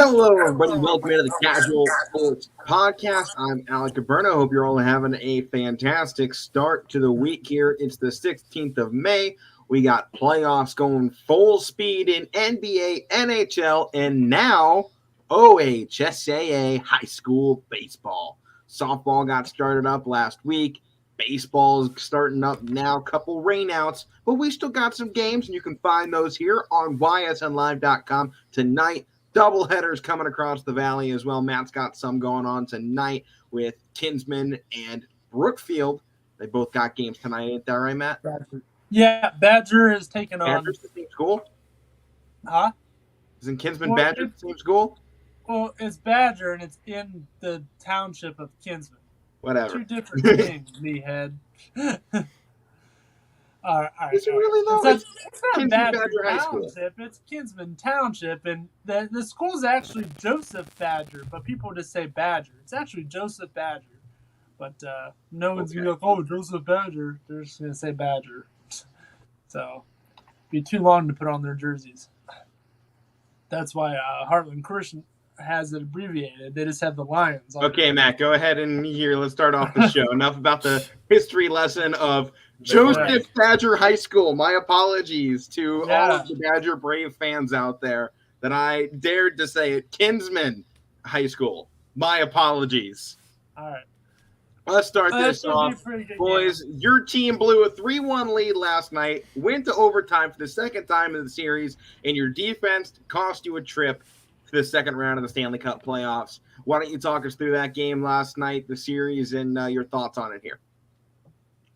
Hello, everybody. Welcome into the Casual Sports Podcast. I'm Alec Caberno. Hope you're all having a fantastic start to the week here. It's the 16th of May. We got playoffs going full speed in NBA, NHL, and now OHSAA high school baseball. Softball got started up last week. Baseball's starting up now. Couple rainouts, but we still got some games, and you can find those here on YSNlive.com tonight. Double headers coming across the valley as well. Matt's got some going on tonight with Kinsman and Brookfield. They both got games tonight. Ain't that right, Matt? Yeah, Badger is taking on. Badger's the same school? Huh? Isn't Kinsman Badger the same school? Well, it's Badger, and it's in the township of Kinsman. Whatever. Two different things, meathead. All right. Is it really, though? It's not Kinsman Badger Badger High School. Township. It's Kinsman Township, and the school's actually Joseph Badger, but people just say Badger. It's actually Joseph Badger. But no one's going to go, oh, Joseph Badger. They're just going to say Badger. So it'd be too long to put on their jerseys. That's why Heartland Christian has it abbreviated. They just have the Lions. Okay, Matt, go ahead and here. Let's start off the show. Enough about the history lesson of Joseph Badger High School. My apologies to all of the Badger Brave fans out there that I dared to say it. Kinsman High School. My apologies. All right. Let's start this off. Boys, your team blew a 3-1 lead last night, went to overtime for the second time in the series, and your defense cost you a trip to the second round of the Stanley Cup playoffs. Why don't you talk us through that game last night, the series, and your thoughts on it here?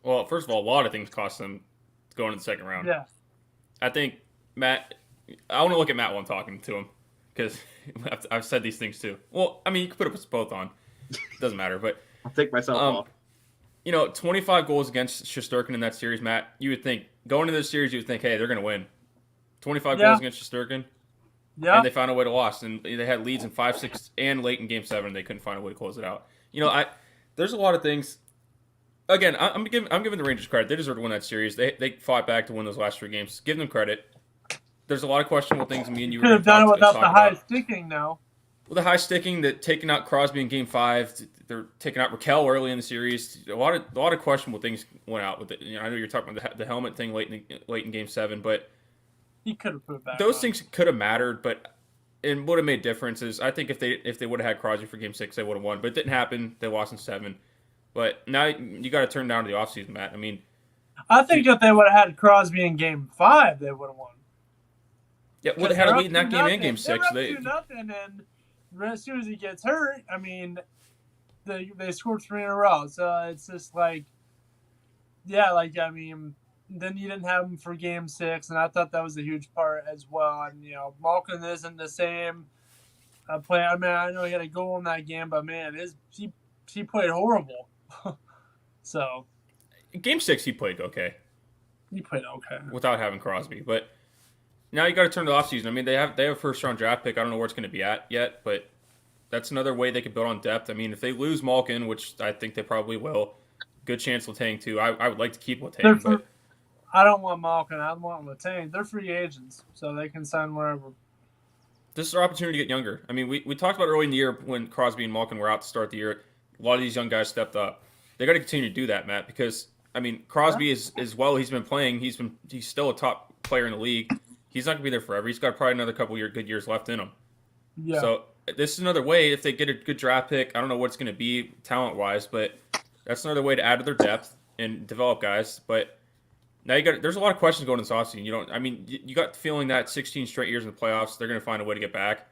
Well, first of all, a lot of things cost them going to the second round. Yeah. I think, Matt, I want to look at Matt while I'm talking to him because I've said these things too. Well, I mean, you can put us both on. It doesn't matter, but I'll take myself off. 25 goals against Shesterkin in that series, Matt. You would think, going into this series, you would think, hey, they're going to win. 25 goals against Shesterkin. Yeah. And they found a way to lose. And they had leads in 5-6 and late in Game 7. They couldn't find a way to close it out. There's a lot of things. Again, I'm giving the Rangers credit. They deserve to win that series. They fought back to win those last 3 games. Give them credit. There's a lot of questionable things. Me and you could have done it without the high sticking now. Well, the high sticking, that taking out Crosby in Game 5, they're taking out Raquel early in the series. A lot of questionable things went out with it. I know you're talking about the helmet thing late in Game 7, but he could have put it back. Those things could have mattered, but and would have made differences. I think if they would have had Crosby for Game 6, they would have won, but it didn't happen. They lost in 7. But now you got to turn down to the offseason, Matt. I mean, I think if they would have had Crosby in Game 5, they would have won. Yeah, would have had a lead in that game and Game 6. They're up 2-0, and as soon as he gets hurt, I mean, they scored 3 in a row. So it's just like, then you didn't have him for Game 6, and I thought that was a huge part as well. And, Malkin isn't the same player. I mean, I know he had a goal in that game, but, man, he played horrible. So. Game 6, he played okay. He played okay. Without having Crosby. But now you got to turn to the offseason. I mean, they have a first-round draft pick. I don't know where it's going to be at yet, but that's another way they could build on depth. I mean, if they lose Malkin, which I think they probably will, good chance Letang too. I would like to keep Letang, but I don't want Malkin. I want Letang. They're free agents, so they can sign wherever. This is their opportunity to get younger. I mean, we talked about early in the year when Crosby and Malkin were out to start the year. A lot of these young guys stepped up. They got to continue to do that, Matt, because I mean, Crosby is well. He's been playing. He's still a top player in the league. He's not going to be there forever. He's got probably another couple good years left in him. Yeah. So this is another way, if they get a good draft pick, I don't know what it's going to be talent-wise, but that's another way to add to their depth and develop guys. But now there's a lot of questions going into this offseason. You got the feeling that 16 straight years in the playoffs, they're going to find a way to get back.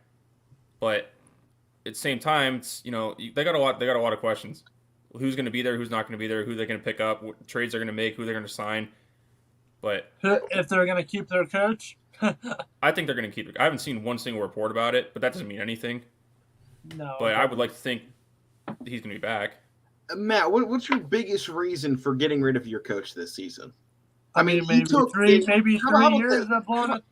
But at the same time, they got a lot of questions. Who's going to be there? Who's not going to be there? Who they're going to pick up? What trades they're going to make? Who they're going to sign? But if they're going to keep their coach, I think they're going to keep it. I haven't seen one single report about it, but that doesn't mean anything. No. But I would like to think he's going to be back. Matt, what's your biggest reason for getting rid of your coach this season? I mean, maybe 3 years of blowing it.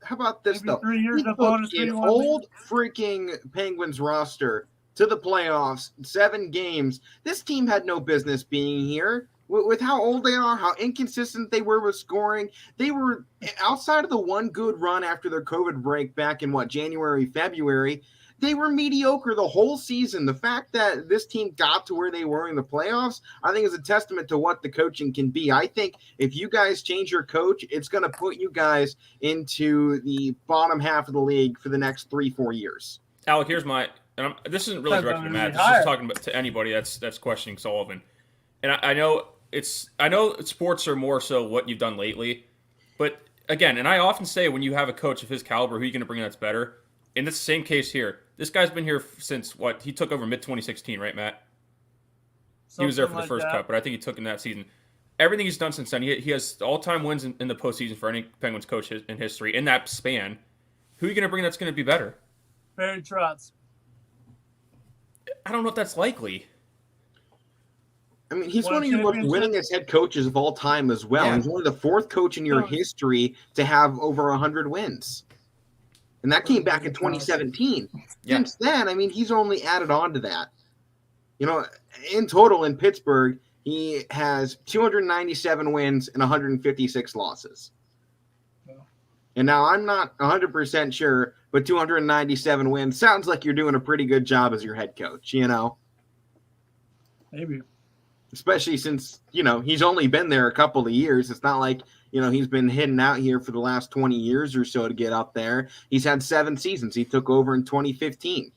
How about this, though? 3 years he of blowing took an old freaking Penguins roster to the playoffs, 7 games. This team had no business being here. With how old they are, how inconsistent they were with scoring. They were outside of the one good run after their COVID break back in January, February. they were mediocre the whole season. The fact that this team got to where they were in the playoffs, I think is a testament to what the coaching can be. I think if you guys change your coach, it's going to put you guys into the bottom half of the league for the next 3-4 years. Alec, here's my this isn't really directed to Matt. This is just talking to anybody that's questioning Sullivan. And I know sports are more so what you've done lately, but again, and I often say when you have a coach of his caliber, who are you going to bring in that's better? And it's the same case here. This guy's been here since what? He took over mid-2016, right, Matt? He was there for the first cut, but I think he took in that season. Everything he's done since then, he has all-time wins in the postseason for any Penguins coach in history. In that span, who are you going to bring that's going to be better? Barry Trotz. I don't know if that's likely. I mean, he's one of your most winningest head coaches of all time as well. Yeah. He's only the fourth coach in your history to have over 100 wins. And that came back in 2017. Yeah. Since then, I mean, he's only added on to that. You know, in total in Pittsburgh, he has 297 wins and 156 losses. And now I'm not 100% sure, but 297 wins sounds like you're doing a pretty good job as your head coach, you know? Maybe. Especially since, you know, he's only been there a couple of years. It's not like, you know, he's been hidden out here for the last 20 years or so to get up there. He's had 7 seasons. He took over in 2015.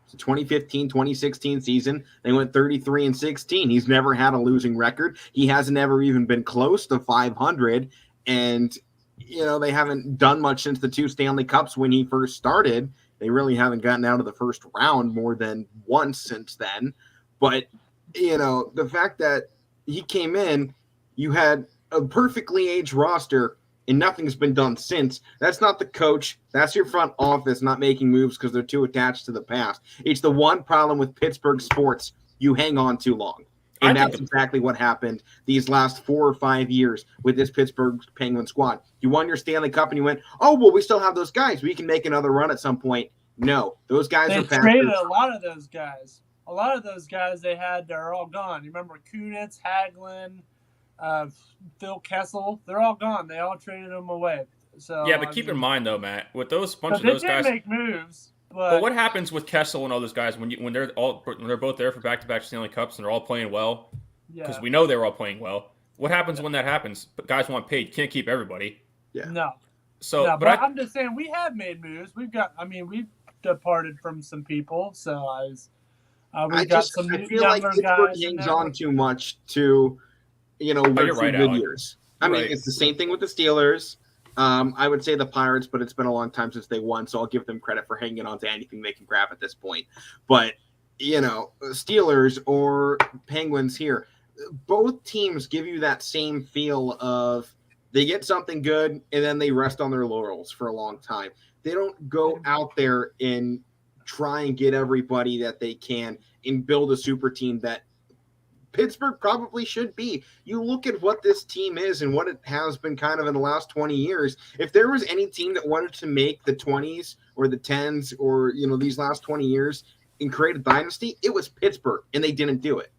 So 2015, 2016 season, they went 33-16. He's never had a losing record. He hasn't ever even been close to 500. And, you know, they haven't done much since the 2 Stanley Cups when he first started. They really haven't gotten out of the first round more than once since then. But, you know, the fact that he came in, you had a perfectly aged roster, and nothing's been done since. That's not the coach. That's your front office not making moves because they're too attached to the past. It's the one problem with Pittsburgh sports. You hang on too long. And that's exactly what happened these last 4 or 5 years with this Pittsburgh Penguin squad. You won your Stanley Cup and you went, oh, well, we still have those guys. We can make another run at some point. No, those guys are past. They traded a lot of those guys. A lot of those guys they had are all gone. You remember Kunitz, Hagelin, Phil Kessel? They're all gone. They all traded them away. So yeah, but keep in mind though, Matt, with those bunch of those guys, they did make moves. But what happens with Kessel and all those guys when they're both there for back-to-back Stanley Cups and they're all playing well? Because we know they were all playing well. What happens when that happens? But guys want paid. You can't keep everybody. Yeah. No. So, no, but I'm just saying we have made moves. We've departed from some people. So I feel like Pittsburgh hangs on too much to, you know, wait for good years. I mean, it's the same thing with the Steelers. I would say the Pirates, but it's been a long time since they won, so I'll give them credit for hanging on to anything they can grab at this point. But, you know, Steelers or Penguins here, both teams give you that same feel of they get something good and then they rest on their laurels for a long time. They don't go out there and try and get everybody that they can and build a super team that Pittsburgh probably should be. You look at what this team is and what it has been kind of in the last 20 years. If there was any team that wanted to make the 20s or the 10s or, you know, these last 20 years and create a dynasty, it was Pittsburgh, and they didn't do it.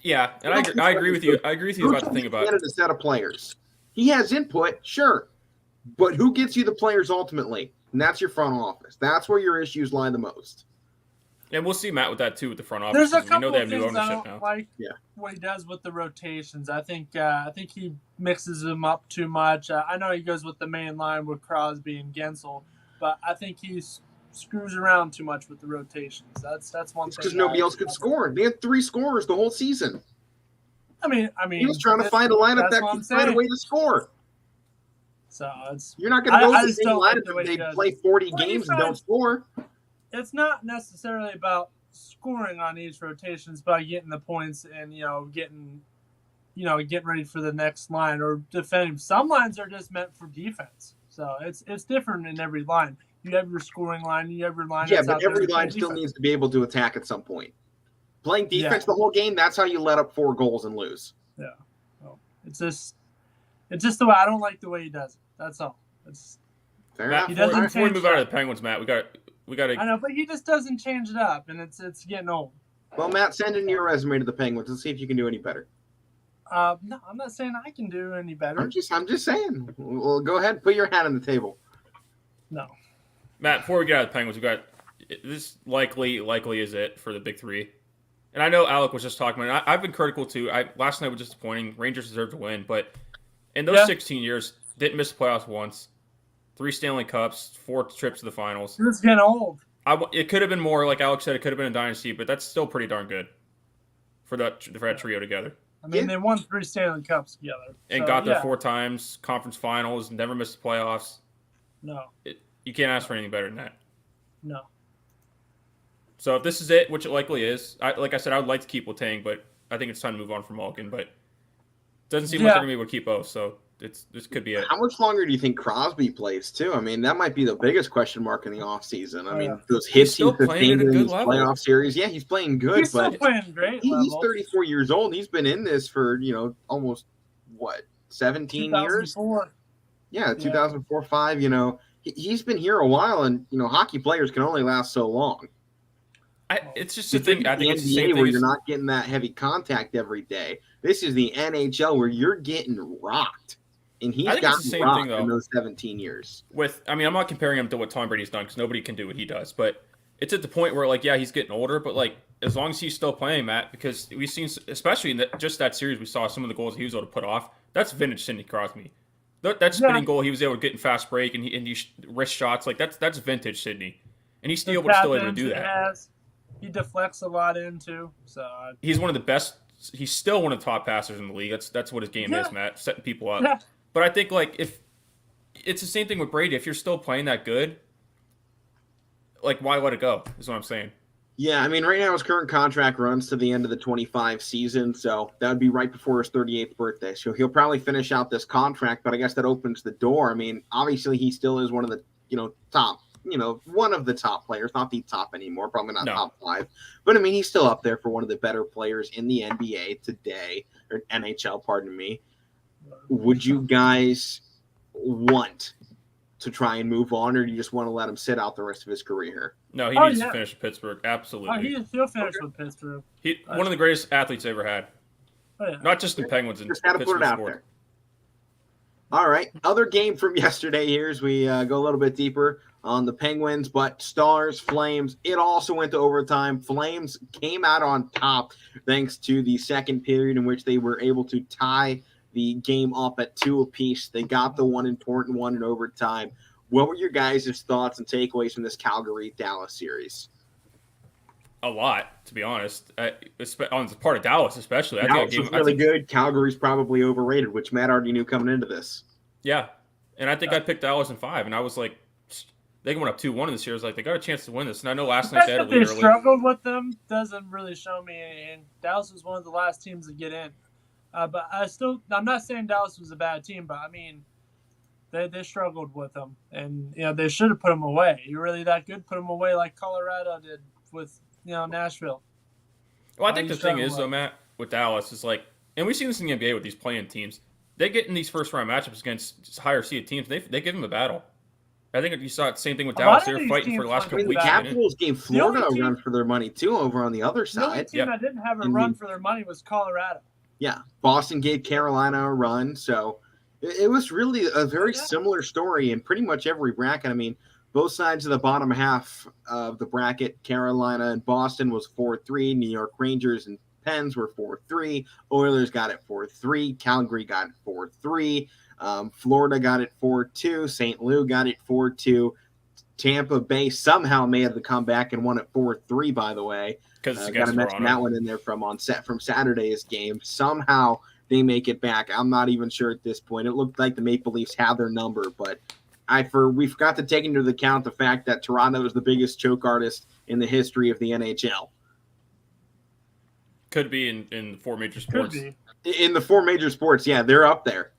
Yeah, and I agree with you. I agree with you about the thing about a set of players. He has input, sure, but who gets you the players ultimately? And that's your front office. That's where your issues lie the most. And we'll see Matt with that too with the front office. There's a couple we know they have of new things ownership I don't now. like what he does with the rotations. I think he mixes them up too much. I know he goes with the main line with Crosby and Gensel, but I think he screws around too much with the rotations. That's one thing. Because nobody else could score. They had 3 scorers the whole season. I mean, he was trying to find a lineup that could find a way to score. So you're not going to go to the same lineup if they play 40 games and don't score. It's not necessarily about scoring on each rotation. It's about getting the points and getting ready for the next line or defending. Some lines are just meant for defense, so it's different in every line. You have your scoring line, you have your line. Yeah, but every line still needs to be able to attack at some point. Playing defense the whole game, that's how you let up 4 goals and lose. Yeah, well, it's just the way I don't like the way he does it. That's all. Matt, before we move out of the Penguins, Matt, we got to. I know, but he just doesn't change it up, and it's getting old. Well, Matt, send in your resume to the Penguins and see if you can do any better. No, I'm not saying I can do any better. I'm just saying. Well, go ahead, put your hat on the table. No. Matt, before we get out of the Penguins, we got this likely is it for the big three. And I know Alec was just talking about it. I've been critical too. Last night was disappointing. Rangers deserved to win, but in those 16 years, didn't miss the playoffs once. 3 Stanley Cups, 4 trips to the finals. It's getting old. It could have been more, like Alex said. It could have been a dynasty, but that's still pretty darn good for that trio together. I mean, they won 3 Stanley Cups together and got there 4 times, conference finals, never missed the playoffs. No, you can't ask for anything better than that. No. So if this is it, which it likely is, like I said, I would like to keep Letang, but I think it's time to move on from Malkin. But it doesn't seem like they're going to be able to keep both, so this could be it. How much longer do you think Crosby plays, too? I mean, that might be the biggest question mark in the offseason. I mean, those hits he's sustained in these playoff series. Yeah, he's playing good. He's still playing great. He's 34 years old. He's been in this for, almost, 17 years? Yeah, 2004, 5, He's been here a while, and, hockey players can only last so long. It's just the thing. I think it's the same where thing you're not getting that heavy contact every day. This is the NHL where you're getting rocked. And he's gotten rocked in those 17 years. I'm not comparing him to what Tom Brady's done because nobody can do what he does. But it's at the point where, he's getting older. But, as long as he's still playing, Matt, because we've seen, especially in just that series, we saw some of the goals he was able to put off. That's vintage Sidney Crosby. That spinning goal he was able to get in fast break and he wrist shots, that's vintage Sidney. And he's still able to do that. He deflects a lot into. So he's one of the best. He's still one of the top passers in the league. That's what his game is, Matt, setting people up. Yeah. But I think if it's the same thing with Brady, if you're still playing that good, why let it go? Is what I'm saying. Yeah, I mean, right now his current contract runs to the end of the 25 season, so that would be right before his 38th birthday. So he'll probably finish out this contract, but I guess that opens the door. I mean, obviously he still is one of the top. One of the top players, not the top anymore, probably not top 5. But, I mean, he's still up there for one of the better players in the NBA today, or NHL, pardon me. Would you guys want to try and move on, or do you just want to let him sit out the rest of his career here? No, he needs to finish with Pittsburgh, absolutely. He'll finish with Pittsburgh. One of the greatest athletes ever had. Not just the Penguins in Pittsburgh put it out sport. there. All right. Other game from yesterday here as we go a little bit deeper on the Penguins, but Stars, Flames, it also went to overtime. Flames came out on top thanks to the second period in which they were able to tie the game up at 2 apiece. They got the one important one in overtime. What were your guys' thoughts and takeaways from this Calgary-Dallas series? A lot, to be honest. On the part of Dallas, especially. Dallas was really good. Calgary's probably overrated, which Matt already knew coming into this. Yeah, and I think I picked Dallas in 5, and I was like, they went up 2-1 in this year. I was like, they got a chance to win this. And I know last night they had a lead early. They struggled with them doesn't really show me. And Dallas was one of the last teams to get in. But I'm not saying Dallas was a bad team, but I mean, they struggled with them, and they should have put them away. You're really that good? Put them away like Colorado did with Nashville. Well, I think the thing is though, Matt, with Dallas is and we've seen this in the NBA with these playing teams. They get in these first round matchups against higher seeded teams. They give them a battle. I think you saw the same thing with Dallas. They were fighting for the last couple weeks. The Capitals gave Florida a run for their money too over on the other side. The only team that didn't have a run for their money was Colorado. Yeah, Boston gave Carolina a run, so it was really a very similar story in pretty much every bracket. I mean, both sides of the bottom half of the bracket, Carolina and Boston was 4-3. New York Rangers and Pens were 4-3. Oilers got it 4-3. Calgary got it 4-3. Florida got it 4-2. St. Louis got it 4-2. Tampa Bay somehow made the comeback and won it 4-3, by the way. Because got to mention that one in there from Saturday's game. Somehow they make it back. I'm not even sure at this point. It looked like the Maple Leafs had their number, but we forgot to take into account the fact that Toronto is the biggest choke artist in the history of the NHL. Could be in the 4 major sports. Could be. In the 4 major sports, yeah, they're up there.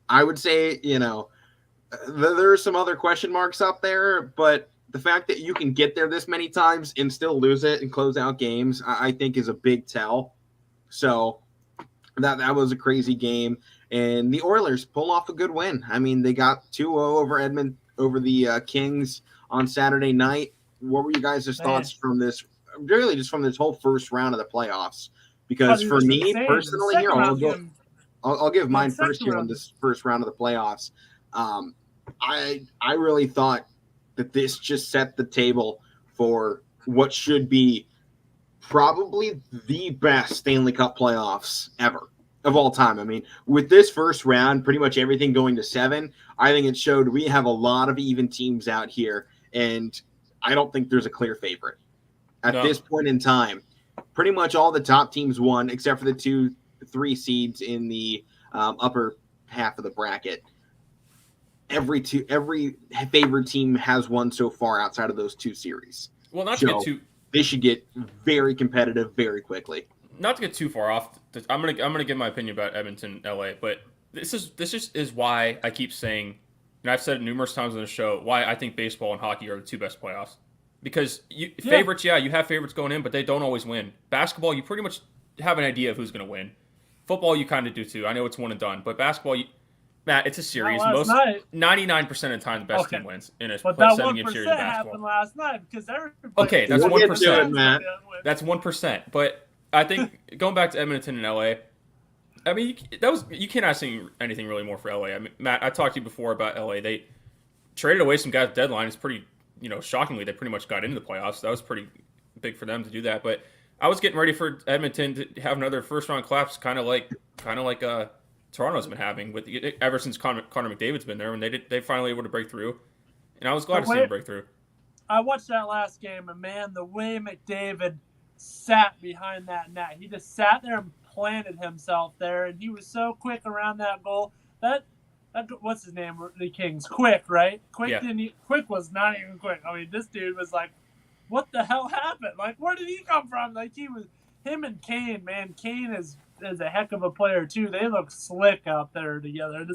I would say, there are some other question marks up there, but the fact that you can get there this many times and still lose it and close out games, I think is a big tell. So that was a crazy game. And the Oilers pull off a good win. I mean, they got 2-0 over the Kings on Saturday night. What were you guys' thoughts from this, really just from this whole first round of the playoffs? Because for me personally here, I'll give mine first here on this first round of the playoffs. I really thought that this just set the table for what should be probably the best Stanley Cup playoffs ever of all time. I mean, with this first round, pretty much everything going to 7, I think it showed we have a lot of even teams out here, and I don't think there's a clear favorite. At this point in time, pretty much all the top teams won, except for the 2-3 seeds in the upper half of the bracket. Every favored team has won so far outside of those 2 series. Well, not to get too. They should get very competitive very quickly. Not to get too far off, I'm gonna give my opinion about Edmonton, LA, but this is why I keep saying, and I've said it numerous times on the show, why I think baseball and hockey are the 2 best playoffs. Because favorites, you have favorites going in, but they don't always win. Basketball, you pretty much have an idea of who's going to win. Football, you kind of do too. I know it's one and done, but basketball, Matt, it's a series. 99% of the time, the best team wins in a 7-game series of basketball. Happened last night because everybody. Okay, that's 1%. Matt. That's 1%. But I think going back to Edmonton and LA, I mean, you can't ask anything really more for LA. I mean, Matt, I talked to you before about LA. They traded away some guys at deadline. It's pretty. Shockingly, they pretty much got into the playoffs. That was pretty big for them to do that. But I was getting ready for Edmonton to have another first-round collapse, kind of like Toronto's been having ever since Connor McDavid's been there, and they finally able to break through. And I was glad to see them break through. I watched that last game, and man, the way McDavid sat behind that net, he just sat there and planted himself there, and he was so quick around that goal. What's his name? The Kings. Quick, right? Quick Quick was not even quick. I mean, this dude was like, what the hell happened? Like, where did he come from? Like, him and Kane, man. Kane is a heck of a player, too. They look slick out there together.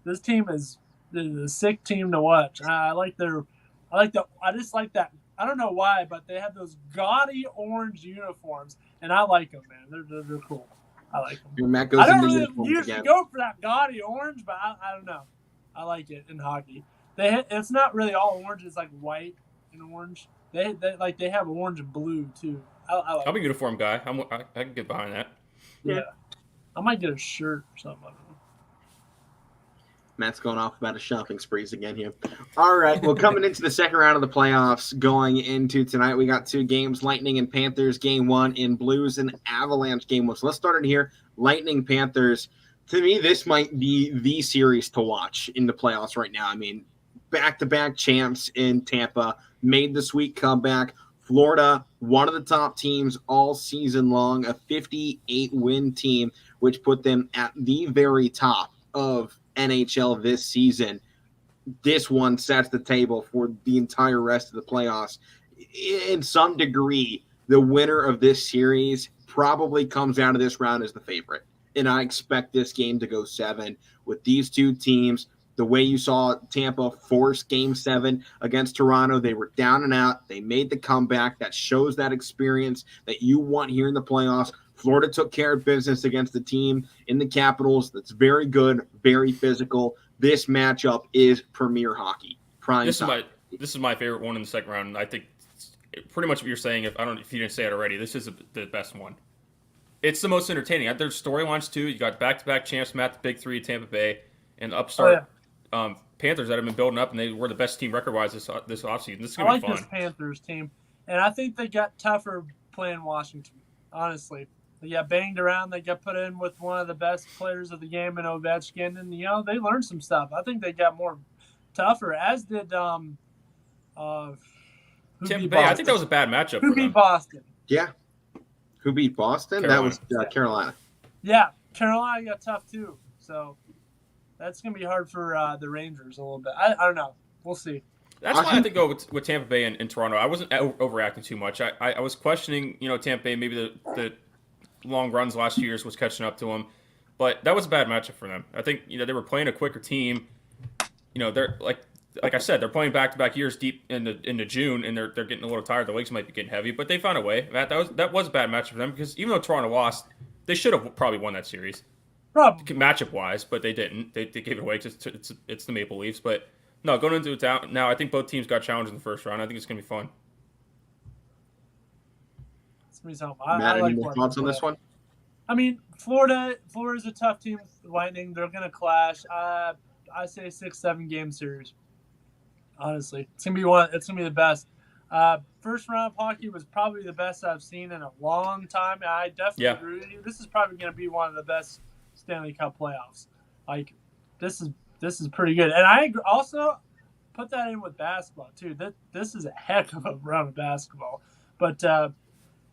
This team is a sick team to watch. I just like that. I don't know why, but they have those gaudy orange uniforms, and I like them, man. They're cool. I like them. Matt goes I don't really usually go for that gaudy orange, but I don't know. I like it in hockey. It's not really all orange. It's like white and orange. They have orange and blue too. I'm a uniform guy. I can get behind that. Yeah. I might get a shirt or something. I don't know. Matt's going off about his shopping sprees again here. All right. Well, coming into the second round of the playoffs, going into tonight, we got 2 games, Lightning and Panthers, game 1, in Blues and Avalanche, game 1. So let's start it here. Lightning, Panthers. To me, this might be the series to watch in the playoffs right now. I mean, back-to-back champs in Tampa, made the sweet comeback. Florida, one of the top teams all season long, a 58-win team, which put them at the very top of NHL this season. This one sets the table for the entire rest of the playoffs. In some degree, the winner of this series probably comes out of this round as the favorite. And I expect this game to go 7 with these 2 teams. The way you saw Tampa force Game 7 against Toronto, they were down and out. They made the comeback. That shows that experience that you want here in the playoffs. Florida took care of business against the team in the Capitals that's very good, very physical. This matchup is premier hockey. This is my favorite one in the second round. I think pretty much what you're saying. If you didn't say it already, this is the best one. It's the most entertaining. There's storylines too. You got back-to-back champs, Matt, the Big 3 at Tampa Bay, and upstart Panthers that have been building up, and they were the best team record-wise this offseason. This is going to be fun. I like this Panthers team, and I think they got tougher playing Washington, honestly. They got banged around. They got put in with one of the best players of the game in Ovechkin, and they learned some stuff. I think they got more tougher, as did Tampa Bay. I think that was a bad matchup. Who beat Boston? Yeah. Who beat Boston? Carolina. That was Carolina. Yeah, Carolina got tough too. So that's gonna be hard for the Rangers a little bit. I don't know. We'll see. That's why I have to go with Tampa Bay and Toronto. I wasn't overreacting too much. I was questioning, Tampa Bay, maybe the long runs last year's was catching up to them, but that was a bad matchup for them. I think they were playing a quicker team. They're like I said, they're playing back-to-back years deep into June, and they're getting a little tired. The legs might be getting heavy, but they found a way. Matt, that was a bad matchup for them because even though Toronto lost, they should have probably won that series. Probably matchup-wise, but they didn't. They gave it away. It's the Maple Leafs, but no, going into it now, I think both teams got challenged in the first round. I think it's going to be fun. Matt, any more thoughts on this one? I mean, Florida's a tough team with the Lightning. They're going to clash. I say 6-7 game series. Honestly, it's gonna be the best. First round of hockey was probably the best I've seen in a long time. I definitely agree with you. This is probably gonna be one of the best Stanley Cup playoffs. Like, this is pretty good. And I also put that in with basketball too. This is a heck of a round of basketball. But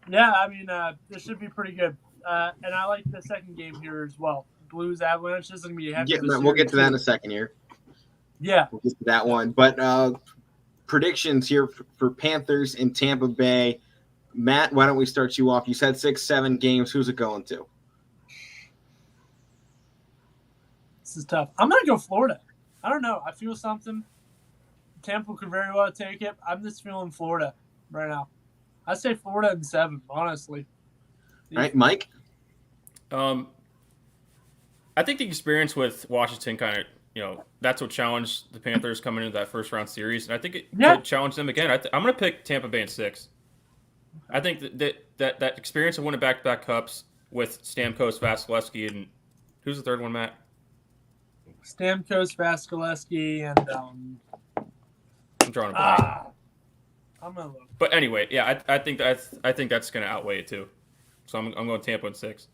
yeah, I mean, this should be pretty good. And I like the second game here as well. Blues Avalanche. This is gonna be a heck of a series. We'll get to that in a second here. Yeah, we'll get to that one. But predictions here for Panthers and Tampa Bay. Matt, why don't we start you off? You said 6-7 games. Who's it going to? This is tough. I'm gonna go Florida. I don't know. I feel something. Tampa could very well take it. I'm just feeling Florida right now. I say Florida in 7, honestly. All right, Mike? I think the experience with Washington kind of, that's what challenged the Panthers coming into that first round series. And I think it could challenge them again. I'm going to pick Tampa Bay in 6. I think that experience of winning back-to-back cups with Stamkos, Vasilevsky, and who's the third one, Matt? Stamkos, Vasilevsky, and I'm drawing a blank. I'm gonna look. But anyway, yeah, I think that's going to outweigh it too. So I'm going Tampa in 6.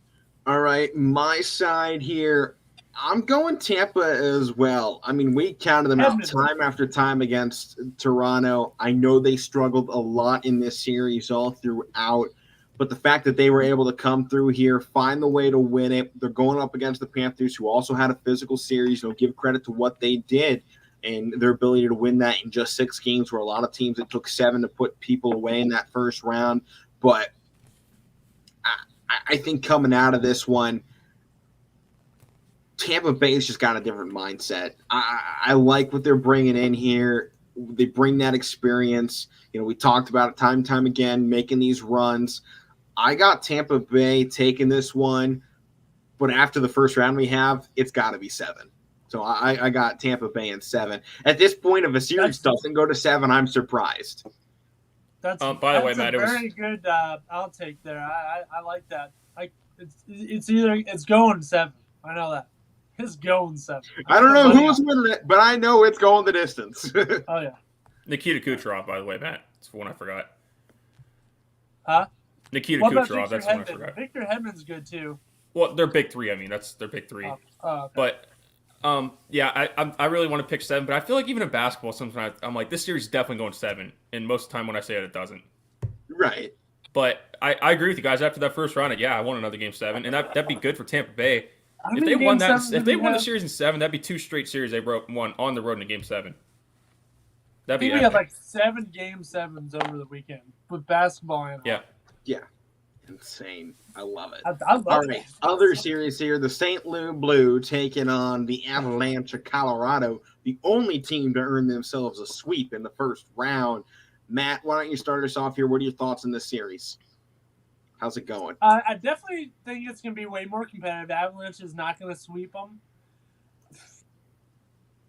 All right, my side here, I'm going Tampa as well. I mean, we counted them out time after time against Toronto. I know they struggled a lot in this series all throughout, but the fact that they were able to come through here, find the way to win it, they're going up against the Panthers, who also had a physical series. Give credit to what they did and their ability to win that in just 6 games, where a lot of teams, it took 7 to put people away in that first round. But I think coming out of this one, Tampa Bay's just got a different mindset. I like what they're bringing in here. They bring that experience. We talked about it time and time again, making these runs. I got Tampa Bay taking this one, but after the first round it's got to be 7. So I got Tampa Bay in 7. At this point, if a series doesn't go to 7, I'm surprised. That's by the way, Matt, very good outtake there. I like that. It's going 7. I know that. It's going 7. I don't know who's winning it, but I know it's going the distance. Oh yeah. Nikita Kucherov, by the way, Matt. That's one I forgot. Huh? Nikita Kucherov. That's one I forgot. Victor Hedman's good too. Well, they're big 3. I mean, that's their big 3. Okay. But yeah, I really want to pick 7, but I feel like even in basketball, sometimes I'm like, this series is definitely going 7, and most of the time when I say it doesn't. Right. But I agree with you guys. After that first round, I want another game 7, and that'd be good for Tampa Bay. If they won the series in 7, that'd be 2 straight series they won on the road in a game 7. That'd be. We had like 7 game 7s over the weekend with basketball and yeah, insane. I love it. I love All right, other series here: the St. Louis Blue taking on the Avalanche of Colorado, the only team to earn themselves a sweep in the first round. Matt, why don't you start us off here? What are your thoughts on this series? How's it going? I definitely think it's going to be way more competitive. Avalanche is not going to sweep them.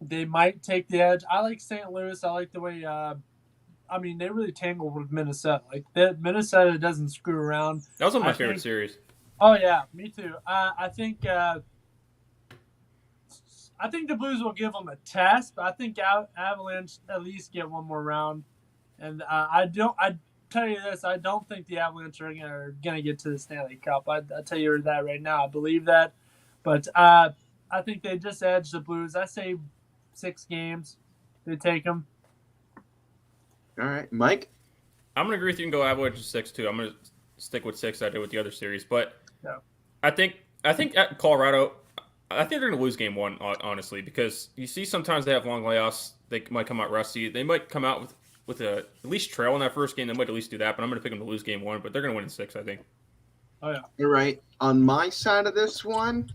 They might take the edge. I like St. Louis. I like the way they really tangled with Minnesota. Like, Minnesota doesn't screw around. That was one of my favorite series. Oh, yeah, me too. I think the Blues will give them a test, but I think Avalanche at least get one more round. And I tell you this, I don't think the Avalanche are going to get to the Stanley Cup. I'll tell you that right now. I believe that. But I think they just edge the Blues. I say 6 games. They take them. All right. Mike? I'm going to agree with you and go Avalanche 6 too. I'm going to stick with 6 I did with the other series. But I think at Colorado, I think they're going to lose game 1, honestly, because you see sometimes they have long layoffs. They might come out rusty. They might come out with at least trail in that first game. They might at least do that, but I'm going to pick them to lose game 1, but they're going to win in 6, I think. Oh, yeah. You're right. On my side of this one,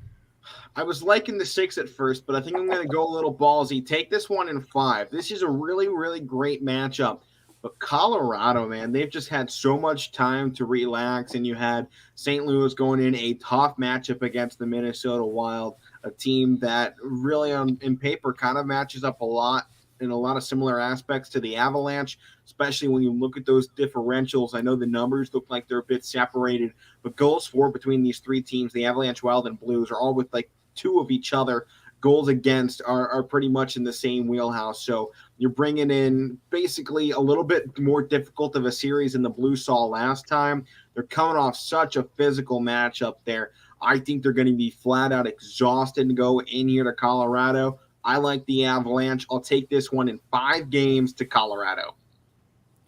I was liking the 6 at first, but I think I'm going to go a little ballsy. Take this one in 5. This is a really, really great matchup. But Colorado, man, they've just had so much time to relax, and you had St. Louis going in a tough matchup against the Minnesota Wild, a team that really in paper kind of matches up a lot in a lot of similar aspects to the Avalanche, especially when you look at those differentials. I know the numbers look like they're a bit separated, but goals for between these 3 teams, the Avalanche, Wild, and Blues, are all with like 2 of each other. goals against are pretty much in the same wheelhouse. So you're bringing in basically a little bit more difficult of a series than the Blues saw last time. They're coming off such a physical matchup there. I think they're going to be flat out exhausted to go in here to Colorado. I like the Avalanche. I'll take this one in 5 games to Colorado.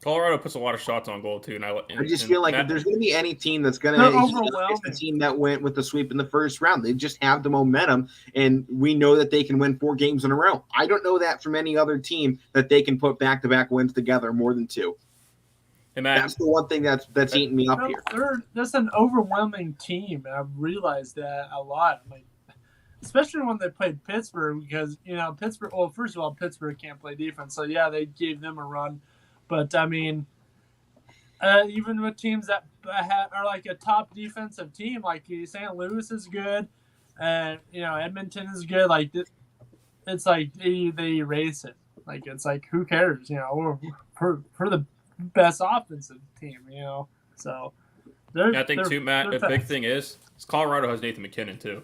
Colorado puts a lot of shots on goal, too. And I just feel like if there's going to be any team that's going to it's the team that went with the sweep in the first round. They just have the momentum, and we know that they can win 4 games in a row. I don't know that from any other team that they can put back-to-back wins together more than 2. Hey, Matt, that's the one thing that's eating me up here. That's an overwhelming team, and I've realized that a lot. Like, especially when they played Pittsburgh, because Pittsburgh. Well, first of all, Pittsburgh can't play defense, so yeah, they gave them a run. But I mean, even with teams that are like a top defensive team, like St. Louis is good, and Edmonton is good. Like it's like they erase it. Like it's like who cares? For the best offensive team. So I think too, Matt. The big thing is Colorado has Nathan McKinnon too.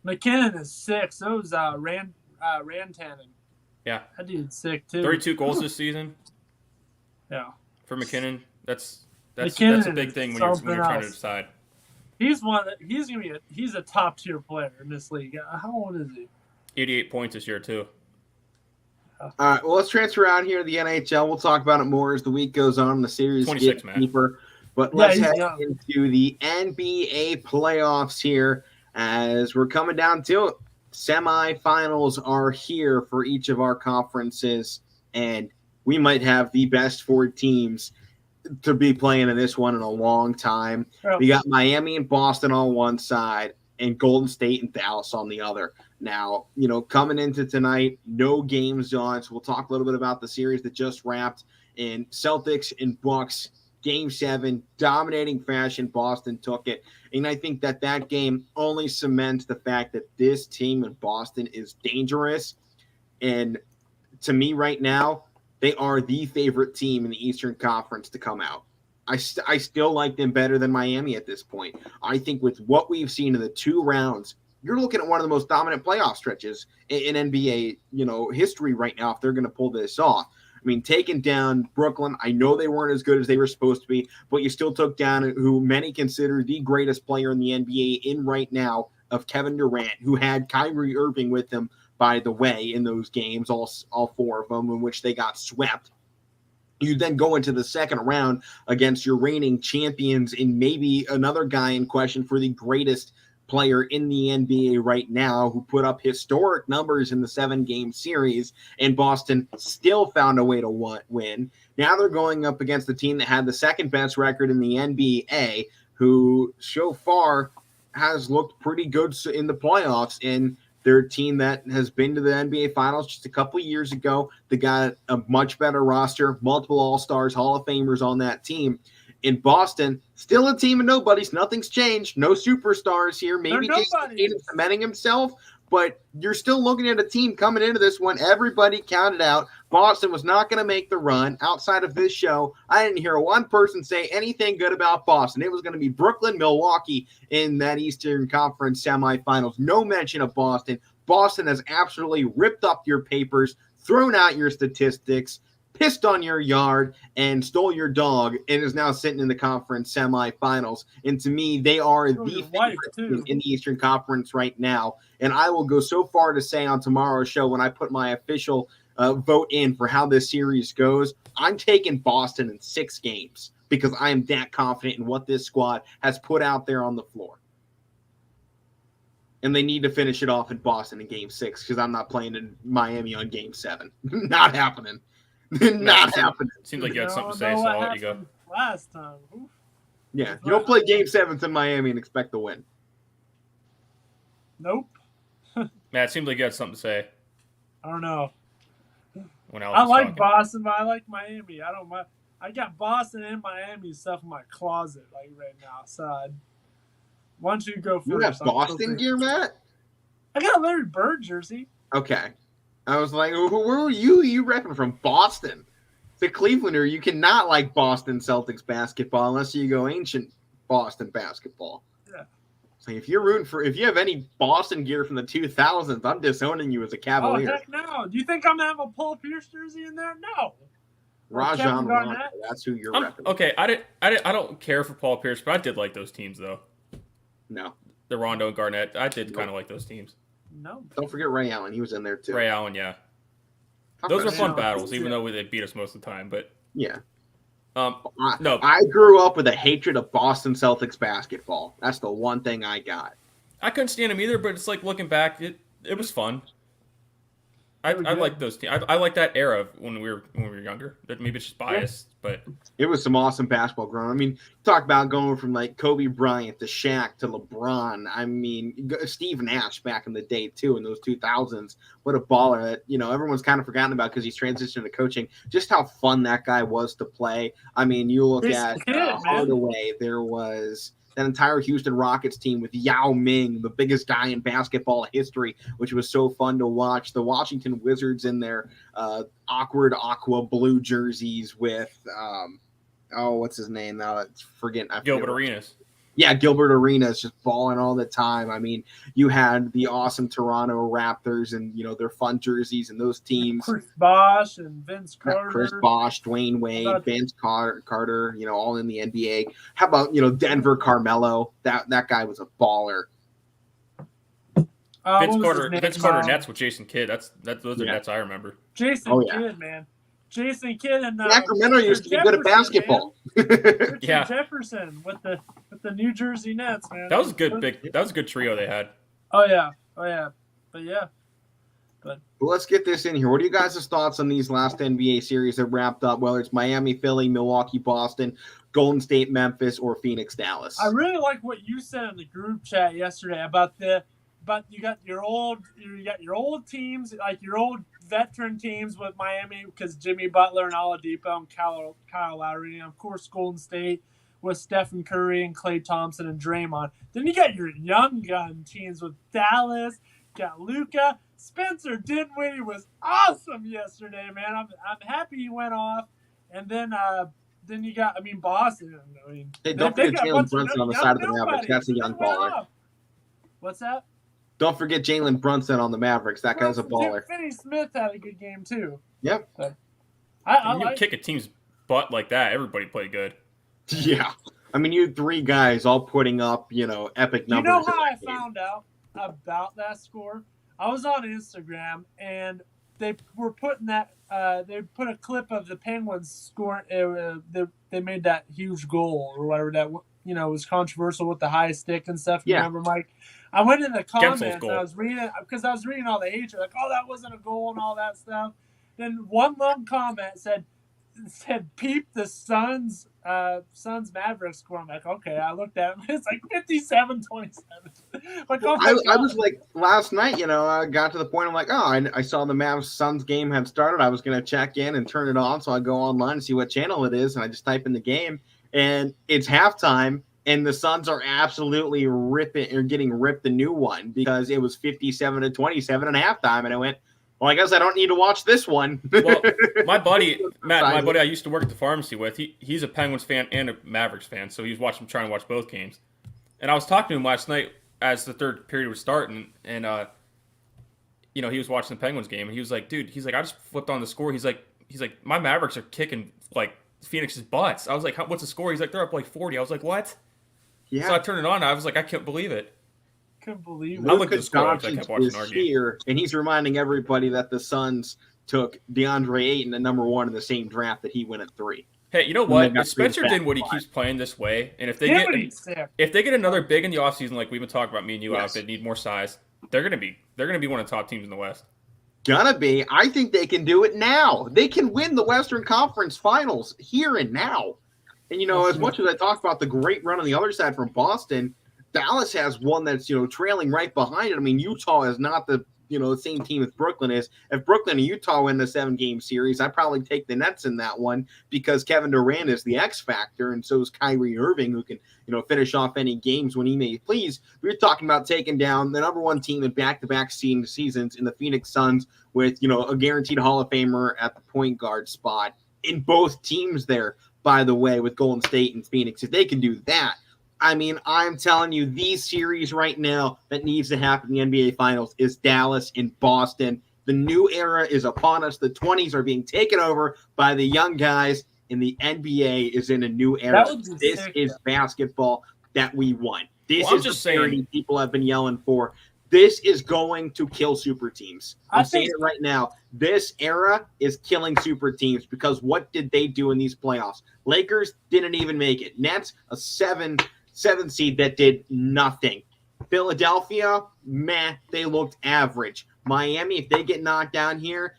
McKinnon is sick. So is Rantanen. Yeah, that dude's sick too. 32 goals this season. Yeah, for McKinnon, that's a big thing when you're trying to decide. He's a top tier player in this league. How old is he? 88 points this year too. All right, well, let's transfer out here to the NHL. We'll talk about it more as the week goes on. The series gets deeper, but let's head into the NBA playoffs here as we're coming down to it. Semifinals are here for each of our conferences, and we might have the best 4 teams to be playing in this one in a long time. Oh. We got Miami and Boston on one side and Golden State and Dallas on the other. Now, coming into tonight, no games on, so we'll talk a little bit about the series that just wrapped in Celtics and Bucks. Game 7, dominating fashion, Boston took it. And I think that game only cements the fact that this team in Boston is dangerous. And to me right now, they are the favorite team in the Eastern Conference to come out. I still like them better than Miami at this point. I think with what we've seen in the 2 rounds, you're looking at one of the most dominant playoff stretches in NBA, history right now if they're going to pull this off. I mean, taking down Brooklyn, I know they weren't as good as they were supposed to be, but you still took down who many consider the greatest player in the NBA in right now of Kevin Durant, who had Kyrie Irving with him, by the way, in those games, all 4 of them, in which they got swept. You then go into the second round against your reigning champions and maybe another guy in question for the greatest player in the NBA right now who put up historic numbers in the 7-game series, and Boston still found a way to win. Now they're going up against the team that had the second best record in the NBA, who so far has looked pretty good in the playoffs, and they're a team that has been to the NBA Finals just a couple of years ago. They got a much better roster, multiple All-Stars, Hall of Famers on that team. In Boston, still a team of nobodies. Nothing's changed. No superstars here. Maybe Jason Tatum cementing himself, but you're still looking at a team coming into this one. Everybody counted out. Boston was not going to make the run. Outside of this show, I didn't hear one person say anything good about Boston. It was going to be Brooklyn, Milwaukee in that Eastern Conference semifinals. No mention of Boston. Boston has absolutely ripped up your papers, thrown out your statistics, pissed on your yard, and stole your dog, and is now sitting in the conference semifinals. And to me, they are the favorite team in the Eastern Conference right now. And I will go so far to say on tomorrow's show, when I put my official vote in for how this series goes, I'm taking Boston in 6 games because I am that confident in what this squad has put out there on the floor. And they need to finish it off in Boston in Game 6 because I'm not playing in Miami on Game 7. Not happening. Not happening. Seems like you had something to say, so I'll let you go. Last time. Oof. Yeah, you don't play Game 7 in Miami and expect to win. Nope. Matt, it seems like you had something to say. I don't know. I like Boston, but I like Miami. I don't mind. I got Boston and Miami stuff in my closet like right now. So why don't you go first? You got Boston gear, Matt? I got a Larry Bird jersey. Okay. I was like, where were you? You repping from Boston? The Clevelander, you cannot like Boston Celtics basketball unless you go ancient Boston basketball. Yeah. Like if you have any Boston gear from the 2000s, I'm disowning you as a Oh, Cavalier. heck no. Do you think I'm going to have a Paul Pierce jersey in there? No. Rajon Rondo, that's who you're repping. Okay, I don't care for Paul Pierce, but I did like those teams though. No. The Rondo and Garnett, I did kind of like those teams. No. Don't forget Ray Allen. He was in there too. Ray Allen, yeah. Those were fun battles, even though they beat us most of the time. But yeah. No. I grew up with a hatred of Boston Celtics basketball. That's the one thing I got. I couldn't stand them either, but it's like looking back, it was fun. I like those teams. I like that era when we were younger. Maybe it's just biased, but it was some awesome basketball growing. I mean, talk about going from like Kobe Bryant to Shaq to LeBron. I mean, Steve Nash back in the day too in those 2000s. What a baller that everyone's kind of forgotten about because he's transitioned to coaching. Just how fun that guy was to play. I mean, you look at Hardaway. There was that entire Houston Rockets team with Yao Ming, the biggest guy in basketball history, which was so fun to watch. The Washington Wizards in their awkward aqua blue jerseys with, what's his name now? Gilbert Arenas. Yeah, Gilbert Arenas just balling all the time. I mean, you had the awesome Toronto Raptors and, their fun jerseys and those teams. Chris Bosh and Vince Carter. Chris Bosh, Dwayne Wade, Vince Carter, all in the NBA. How about, Denver Carmelo? That guy was a baller. Vince Carter Nets with Jason Kidd. Those are Nets I remember. Jason Kidd, man. Jason Kidd and Sacramento used to be good at basketball. Richard Jefferson with the New Jersey Nets, man. That was good. That was a good trio they had. Oh yeah. But well, let's get this in here. What are you guys' thoughts on these last NBA series that wrapped up? Whether it's Miami, Philly, Milwaukee, Boston, Golden State, Memphis, or Phoenix, Dallas. I really like what you said in the group chat yesterday about you got your old teams, like your old veteran teams with Miami because Jimmy Butler and Oladipo and Kyle Lowry, and of course Golden State with Stephen Curry and Klay Thompson and Draymond. Then you got your young gun teams with Dallas, got Luka. Spencer Dinwiddie was awesome yesterday, man. I'm happy he went off. And then you got Boston. Hey, don't forget Jalen Brunson on the side of the Mavericks. That's a young baller. What's that? Don't forget Jalen Brunson on the Mavericks. That guy's a baller. Finney Smith had a good game too. Yep. But you kick a team's butt like that, everybody played good. Yeah. I mean, you had three guys all putting up, epic numbers. You know how I found out about that score? I was on Instagram and they were putting that. They put a clip of the Penguins scoring. They made that huge goal or whatever that was controversial with the high stick and stuff. You remember, Mike? I went in the comments and I was reading because I was reading all the hatred, like, "Oh, that wasn't a goal" and all that stuff. Then one long comment said, "Peep the Suns Mavericks score." I'm like, okay. I looked at it. It's like 57-27. Like, oh I was like last night. I got to the point. I'm like, I saw the Mavs Suns game had started. I was gonna check in and turn it on, so I go online and see what channel it is, and I just type in the game, and it's halftime. And the Suns are absolutely getting ripped a new one because it was 57-27 at halftime. And I went, well, I guess I don't need to watch this one. Well, my buddy, Matt, I used to work at the pharmacy with, he's a Penguins fan and a Mavericks fan. So he's trying to watch both games. And I was talking to him last night as the third period was starting. And, he was watching the Penguins game. And he was like, dude, I just flipped on the score. He's like, my Mavericks are kicking, like, Phoenix's butts. I was like, what's the score? He's like, they're up like 40. I was like, what? Yeah. So I turned it on. I was like, I can't believe it. Couldn't believe I looked at the score. I Doncic kept watching our game. Here, and he's reminding everybody that the Suns took DeAndre Ayton at number 1 in the same draft that he went at 3. Hey, you know what? If Spencer Dinwiddie keeps playing this way, and if they get another big in the offseason, like we've been talking about, me and you out, they need more size. They're gonna be one of the top teams in the West. Gonna be. I think they can do it now. They can win the Western Conference Finals here and now. And, as much as I talk about the great run on the other side from Boston, Dallas has one that's, trailing right behind it. I mean, Utah is not the same team as Brooklyn is. If Brooklyn and Utah win the 7-game series, I'd probably take the Nets in that one because Kevin Durant is the X factor, and so is Kyrie Irving, who can, finish off any games when he may please. We're talking about taking down the number 1 team in back-to-back seasons in the Phoenix Suns with, a guaranteed Hall of Famer at the point guard spot in both teams there. By the way, with Golden State and Phoenix, if they can do that, I mean, I'm telling you, the series right now that needs to happen in the NBA Finals is Dallas and Boston. The new era is upon us. The 20s are being taken over by the young guys, and the NBA is in a new era. That would be This sick, is though. basketball that we won. This Well, I'm is the just saying- parity people have been yelling for. This is going to kill super teams. I I'm saying think- it right now. This era is killing super teams because what did they do in these playoffs? Lakers didn't even make it. Nets, a seven seed that did nothing. Philadelphia, meh, they looked average. Miami, if they get knocked down here,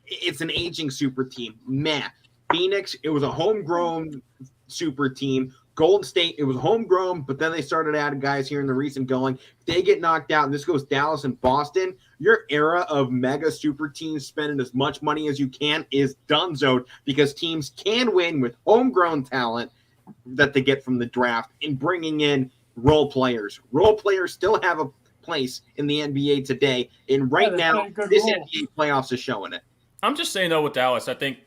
it's an aging super team. Meh. Phoenix, it was a homegrown super team. Golden State, it was homegrown, but then they started adding guys here in the recent going. If they get knocked out, and this goes Dallas and Boston, your era of mega super teams spending as much money as you can is donezoed because teams can win with homegrown talent that they get from the draft and bringing in role players. Role players still have a place in the NBA today, and right they now, play a good this role. NBA playoffs is showing it. I'm just saying though with Dallas, I think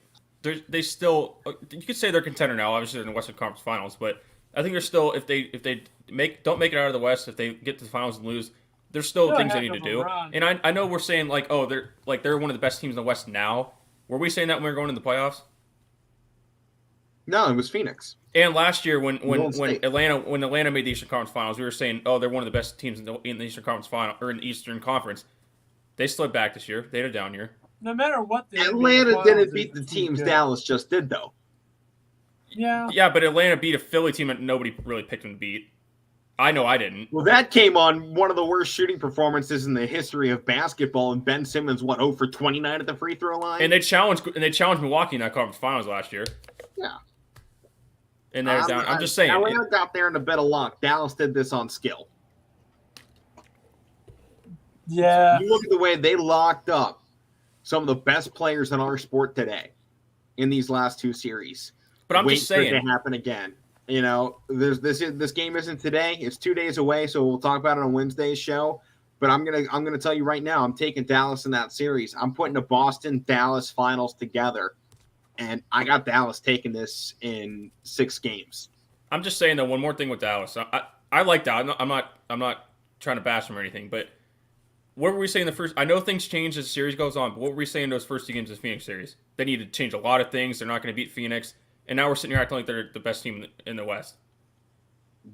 they still you could say they're contender now. Obviously, they're in the Western Conference Finals, but I think they're still if they don't make it out of the West, if they get to the finals and lose, there's still Still things they heck need to of a do. run. And I know we're saying like they're one of the best teams in the West now. Were we saying that when we were going in the playoffs? No, it was Phoenix. And last year when Golden State. Atlanta made the Eastern Conference Finals, we were saying they're one of the best teams in the Eastern Conference Final or in the Eastern Conference. They slid back this year. They had a down year. No matter what, the Atlanta NBA didn't finals beat the is teams good. Dallas just did, though. Yeah. Yeah, but Atlanta beat a Philly team that nobody really picked them to beat. I know I didn't. Well, that came on one of the worst shooting performances in the history of basketball, and Ben Simmons, 0 for 29 at the free throw line? And they challenged Milwaukee in that conference finals last year. Yeah. And they're down. I'm just saying. Atlanta got there in a bit of luck. Dallas did this on skill. Yeah. You look at the way they locked up some of the best players in our sport today in these last two series. But I'm Wait just for it saying. to happen again. You know, this game isn't today. It's 2 days away, so we'll talk about it on Wednesday's show. But I'm gonna tell you right now, I'm taking Dallas in that series. I'm putting the Boston-Dallas finals together, and I got Dallas taking this in 6 games. I'm just saying though. One more thing with Dallas. I like Dallas. I'm not trying to bash them or anything. But what were we saying the first? I know things change as the series goes on. But what were we saying those first 2 games of the Phoenix series? They need to change a lot of things. They're not going to beat Phoenix. And now we're sitting here acting like they're the best team in the West.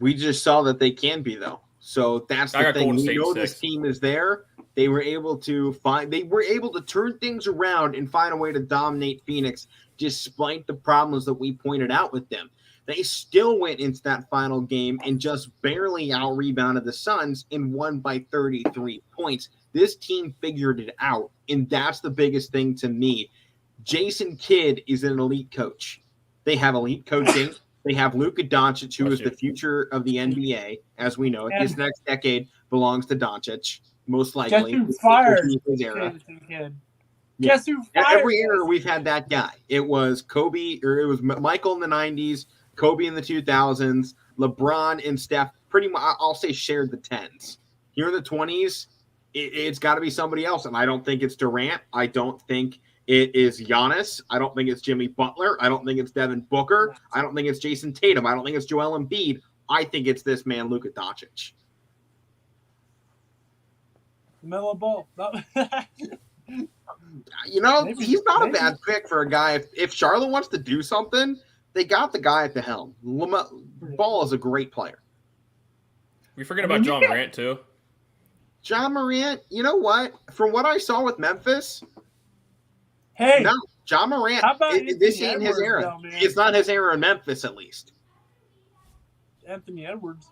We just saw that they can be, though. So that's I the got thing. Golden We State know in this 6. team is there. They were able to turn things around and find a way to dominate Phoenix despite the problems that we pointed out with them. They still went into that final game and just barely out-rebounded the Suns and won by 33 points. This team figured it out, and that's the biggest thing to me. Jason Kidd is an elite coach. They have elite coaching. They have Luka Doncic, who is the future of the NBA, as we know it. This next decade belongs to Doncic, most likely. Guess who fired His era. Jason Kidd? Yeah. Guess who fired Every era Jason we've had that guy. It was Kobe, or it was Michael in the 90s, Kobe in the 2000s, LeBron and Steph pretty much, I'll say, shared the 10s. Here in the 20s, it's got to be somebody else, and I don't think it's Durant. I don't think it is Giannis. I don't think it's Jimmy Butler. I don't think it's Devin Booker. I don't think it's Jason Tatum. I don't think it's Joel Embiid. I think it's this man, Luka Doncic. Melo Ball. You know, Maybe- he's not maybe. a bad pick for a guy. If Charlotte wants to do something, they got the guy at the helm. Ball is a great player. We forget about John Morant too. John Morant, you know what? From what I saw with Memphis, Hey, no, John Morant, how about this Anthony ain't his Edwards, era. though, man? It's not his era in Memphis, at least. Anthony Edwards.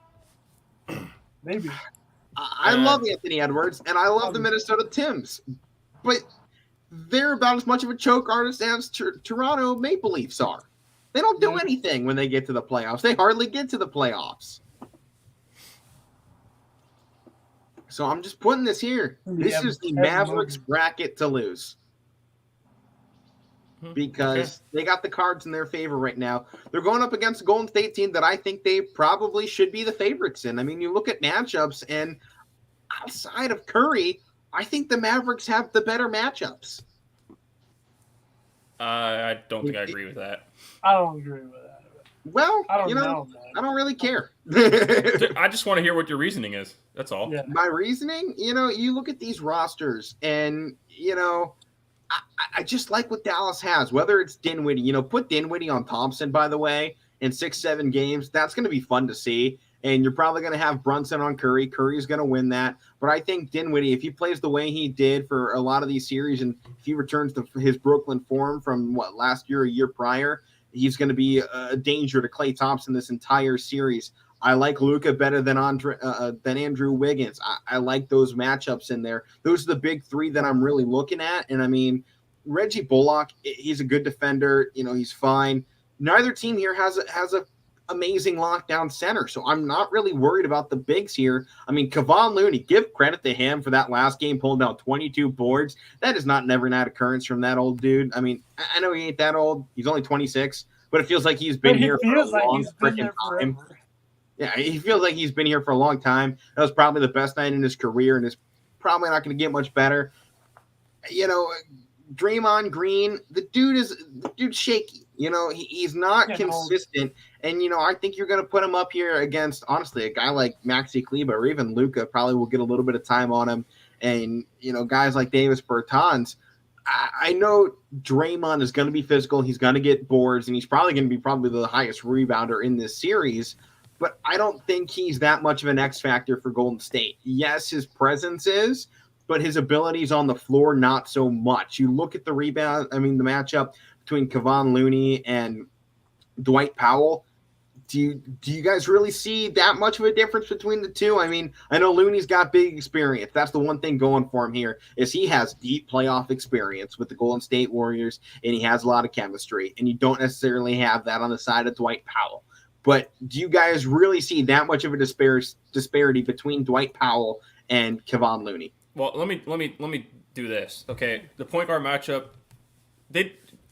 Maybe. I love Anthony Edwards, and I love the Minnesota Timbs, but they're about as much of a choke artist as Toronto Maple Leafs are. They don't do anything when they get to the playoffs. They hardly get to the playoffs. So I'm just putting this here. This is the Mavericks bracket to lose. Because they got the cards in their favor right now. They're going up against a Golden State team that I think they probably should be the favorites in. I mean, you look at matchups, and outside of Curry, I think the Mavericks have the better matchups. I don't think I agree with that. I don't agree with that. Well, I don't you know, man. I don't really care. I just want to hear what your reasoning is. That's all. Yeah. My reasoning, you look at these rosters and, I just like what Dallas has, whether it's Dinwiddie, put Dinwiddie on Thompson, by the way, in 6-7 games. That's going to be fun to see. And you're probably going to have Brunson on Curry. Curry's going to win that. But I think Dinwiddie, if he plays the way he did for a lot of these series, and if he returns to his Brooklyn form from last year, a year prior, he's going to be a danger to Klay Thompson this entire series. I like Luka better than Andrew Wiggins. I like those matchups in there. Those are the big three that I'm really looking at. And I mean, Reggie Bullock, he's a good defender. He's fine. Neither team here has a amazing lockdown center, so I'm not really worried about the bigs here. I mean, Kavon Looney, give credit to him for that last game pulling down 22 boards. That is not never an occurrence from that old dude. I mean, I know he ain't that old. He's only 26, but it feels like he's been here for a long freaking time. Yeah, he feels like he's been here for a long time. That was probably the best night in his career, and it's probably not going to get much better. Draymond Green, the dude's shaky. He's not consistent. And, I think you're going to put him up here against, honestly, a guy like Maxi Kleber or even Luka probably will get a little bit of time on him. And, guys like Davis Bertans, I know Draymond is going to be physical. He's going to get boards, and he's probably going to be the highest rebounder in this series. But I don't think he's that much of an X factor for Golden State. Yes, his presence is, but his abilities on the floor, not so much. You look at the matchup between Kavon Looney and Dwight Powell. Do you guys really see that much of a difference between the two? I mean, I know Looney's got big experience. That's the one thing going for him here is he has deep playoff experience with the Golden State Warriors, and he has a lot of chemistry, and you don't necessarily have that on the side of Dwight Powell. But do you guys really see that much of a disparity between Dwight Powell and Kavon Looney? Well, let me do this. Okay, the point guard matchup,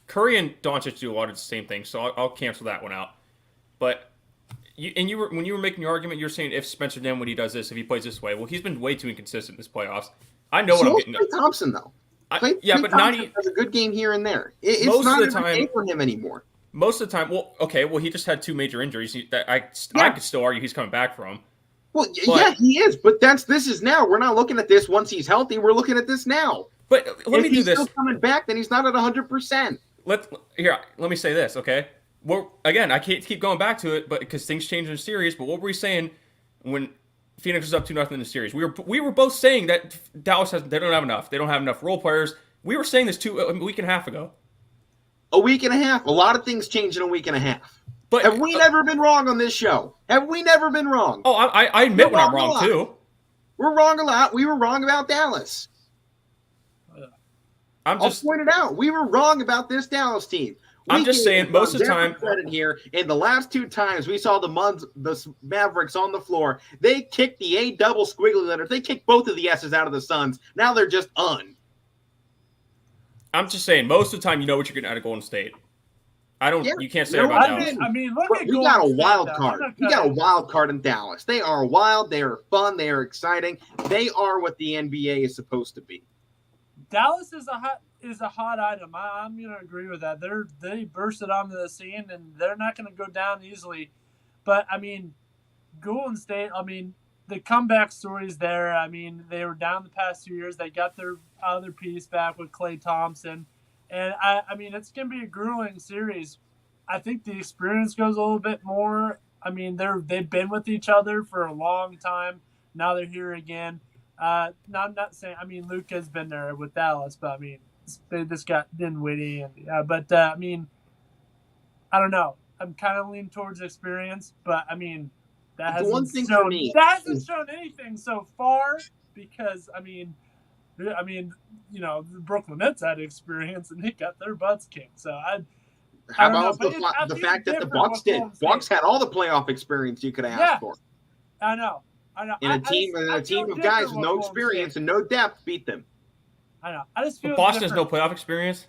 Curry and Doncic do a lot of the same things, so I'll cancel that one out. But when you were making your argument, you're saying if Spencer Dinwiddie does this, if he plays this way, well, he's been way too inconsistent in this playoffs. I know what I'm getting. Klay Thompson though. But Thompson 90 has a good game here and there. It's most not of the time for him anymore. Most of the time, he just had 2 major injuries that I could still argue he's coming back from. Well, yeah, he is, but this is now. We're not looking at this once he's healthy. We're looking at this now. But let me do this. If he's still coming back, then he's not at 100%. Let me say this, okay? Well, again, I can't keep going back to it, but because things change in the series. But what were we saying when Phoenix was up 2-0 in the series? We were both saying that Dallas they don't have enough. They don't have enough role players. We were saying this a week and a half ago. A week and a half. A lot of things change in a week and a half. But have we never been wrong on this show? Have we never been wrong? Oh, I admit when I'm wrong too. We're wrong a lot. We were wrong about Dallas. I'll point it out. We were wrong about this Dallas team. I'm just saying, most of the time, credit here. In the last 2 times we saw the Mavericks on the floor, they kicked the A double squiggly letters. They kicked both of the S's out of the Suns. Now they're just I'm just saying, most of the time, you know what you're getting out of Golden State. You can't say about Dallas. We got a wild card. We got a wild card in Dallas. They are wild. They are fun. They are exciting. They are what the NBA is supposed to be. Dallas is a hot item. I'm going to agree with that. They bursted onto the scene, and they're not going to go down easily. But, Golden State, the comeback stories there. They were down the past 2 years. They got their other piece back with Klay Thompson. And, it's going to be a grueling series. I think the experience goes a little bit more. They've been with each other for a long time. Now they're here again. I'm not saying, Luka's been there with Dallas, but, this got Dinwiddie. I don't know. I'm kind of leaning towards experience, but, that hasn't shown anything so far because, the Brooklyn Nets had experience and they got their butts kicked. So how about the fact that the Bucks did? Bucks had all the playoff experience you could ask for. I know. And a team of guys with no experience and no depth beat them. I know. I just feel Boston has no playoff experience.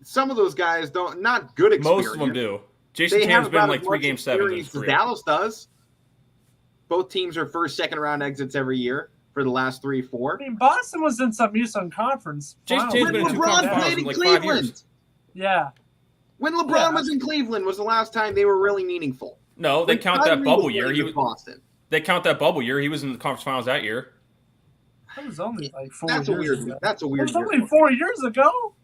Some of those guys don't. Not good experience. Most of them do. Jason Tatum's been like 3 Game 7s. Dallas does. Both teams are first, second round exits every year for the last 3-4. Boston was in some Eastern Conference. Jason Tatum's been in 2 conferences in like 5 years. Yeah. When LeBron was in Cleveland was the last time they were really meaningful. No, they When count Kyrie that bubble was year. playing He with was. Boston. They count that bubble year. He was in the conference finals that year. That was only like 4 That's years a weird. ago. That's a It weird. was only 4 years ago.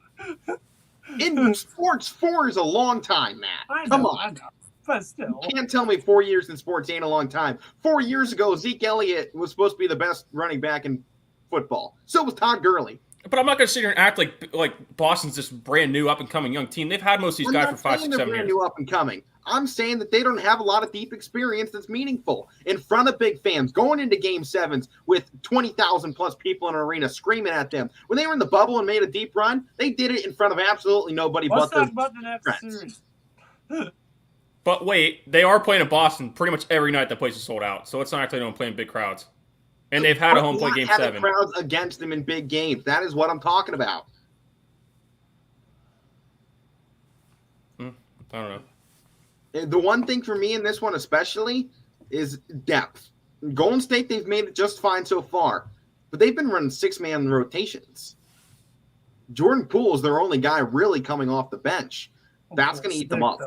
In sports, 4 is a long time, Matt. I know, Come on. I know. But still. You can't tell me 4 years in sports ain't a long time. 4 years ago, Zeke Elliott was supposed to be the best running back in football. So was Todd Gurley. But I'm not going to sit here and act like Boston's this brand new up and coming young team. They've had most of these guys for 5, 6, 7 years. New up and coming. I'm saying that they don't have a lot of deep experience that's meaningful in front of big fans, going into game 7s with 20,000 plus people in an arena screaming at them. When they were in the bubble and made a deep run, they did it in front of absolutely nobody. Let's but talk their about the next friends. series. But wait, they are playing in Boston pretty much every night. The place is sold out, so it's not actually them playing big crowds. And they've had a home play game 7. Crowds against them in big games. That is what I'm talking about. I don't know. The one thing for me in this one especially is depth. Golden State, they've made it just fine so far, but they've been running 6-man rotations. Jordan Poole is their only guy really coming off the bench. That's going to eat them up.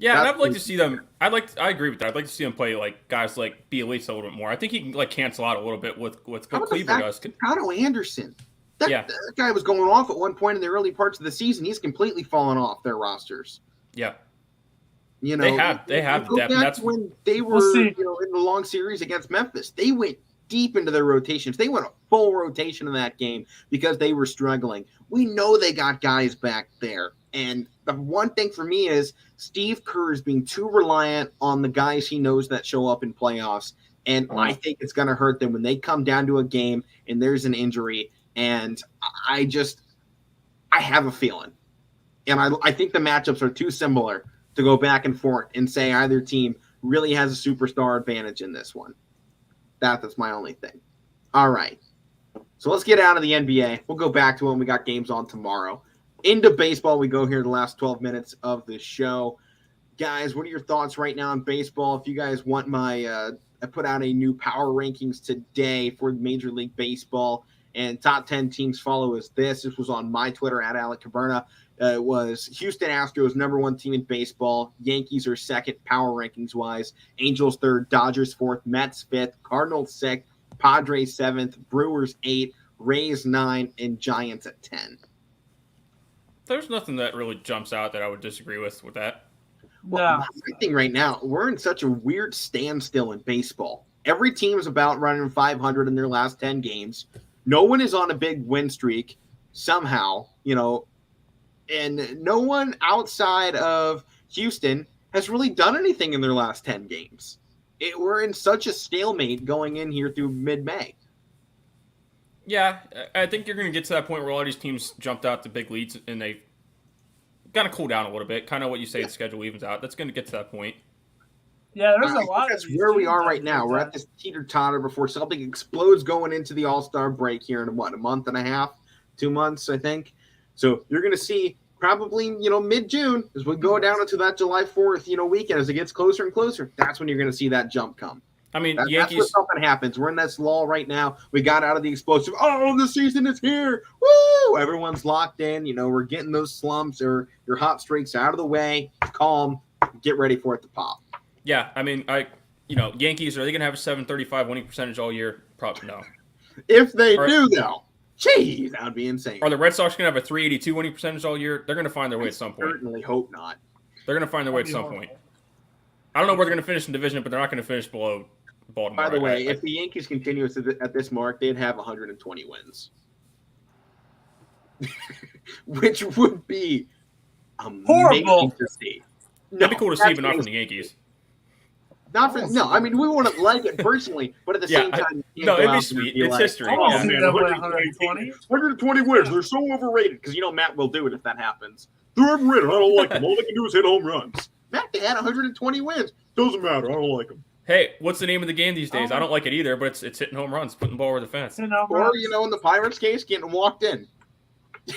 Yeah, and I'd like to see them. I agree with that. I'd like to see them play like guys like Bielitsa a little bit more. I think he can like cancel out a little bit with what Cleveland does. Otto Anderson. That guy was going off at one point in the early parts of the season. He's completely fallen off their rosters. Yeah. You know, they have depth. That's when they were in the long series against Memphis. They went deep into their rotations. They went a full rotation in that game because they were struggling. We know they got guys back there. And the one thing for me is Steve Kerr is being too reliant on the guys he knows that show up in playoffs. And I think it's going to hurt them when they come down to a game and there's an injury. And I have a feeling. And I think the matchups are too similar to go back and forth and say either team really has a superstar advantage in this one. That's my only thing. All right. So let's get out of the NBA. We'll go back to when we got games on tomorrow. Into baseball we go here the last 12 minutes of the show. Guys, what are your thoughts right now on baseball? If you guys want my I put out a new power rankings today for Major League Baseball, and top 10 teams follow as this. This was on my Twitter at Alec Caverna. It was Houston Astros, number 1 team in baseball. Yankees are second, power rankings-wise. Angels third, Dodgers fourth, Mets fifth, Cardinals sixth, Padres seventh, Brewers 8, Rays 9, and Giants at 10. There's nothing that really jumps out that I would disagree with that. Well, I think right now we're in such a weird standstill in baseball. Every team is about running 500 in their last 10 games. No one is on a big win streak somehow, and no one outside of Houston has really done anything in their last 10 games. We're in such a stalemate going in here through mid-May. Yeah, I think you're going to get to that point where all these teams jumped out to big leads and they got to cool down a little bit. Kind of what you say, the schedule evens out. That's going to get to that point. Yeah, there's a lot. That's where we are right now. We're at this teeter-totter before something explodes going into the All-Star break here in, a month and a half, 2 months, I think. So you're going to see probably, mid-June as we go down into that July 4th, weekend as it gets closer and closer. That's when you're going to see that jump come. I mean, That's Yankees. where something happens. We're in this lull right now. We got out of the explosive. Oh, the season is here! Woo! Everyone's locked in. We're getting those slumps or your hot streaks out of the way. Calm. Get ready for it to pop. Yeah, I mean, Yankees, are they going to have a .735 winning percentage all year? Probably no. If they do, though, geez, that would be insane. Are the Red Sox going to have a .382 winning percentage all year? They're going to find their way at some point. Certainly hope not. They're going to find their way at some point. I don't know where they're going to finish in division, but they're not going to finish below Baltimore. By the way, if the Yankees continue at this mark, they'd have 120 wins, which would be horrible to see. That'd be cool to see, but not from the Yankees. Not for I mean, we wouldn't like it personally, but at the same time, it'd be sweet. It's history. Oh, man, 120 wins. They're so overrated because Matt will do it if that happens. They're overrated. I don't like them. All they can do is hit home runs. Matt, they had 120 wins. Doesn't matter. I don't like them. Hey, what's the name of the game these days? I don't like it either, but it's hitting home runs, putting the ball over the fence. Or, in the Pirates case, getting walked in.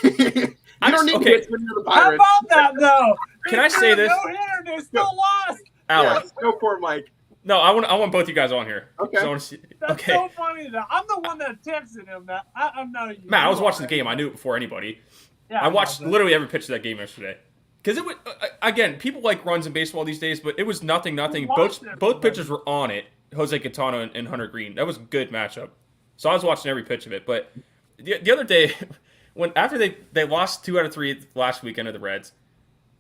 You don't need to get into the Pirates. How about that, though? Can I say this? No-hitter, they still lost. Alex. Go for it, Mike. No, I want both you guys on here. Okay. I want to see, That's so funny, though. I'm the one that texted him that. I'm not you. Matt, I was watching the game. I knew it before anybody. Yeah, I watched literally every pitch of that game yesterday. Because it would again, people like runs in baseball these days, but it was nothing. watched Both everybody. pitchers were on it. Jose Quintana and Hunter Green. That was a good matchup. So I was watching every pitch of it. But the other day, after they lost 2 out of 3 last weekend to the Reds,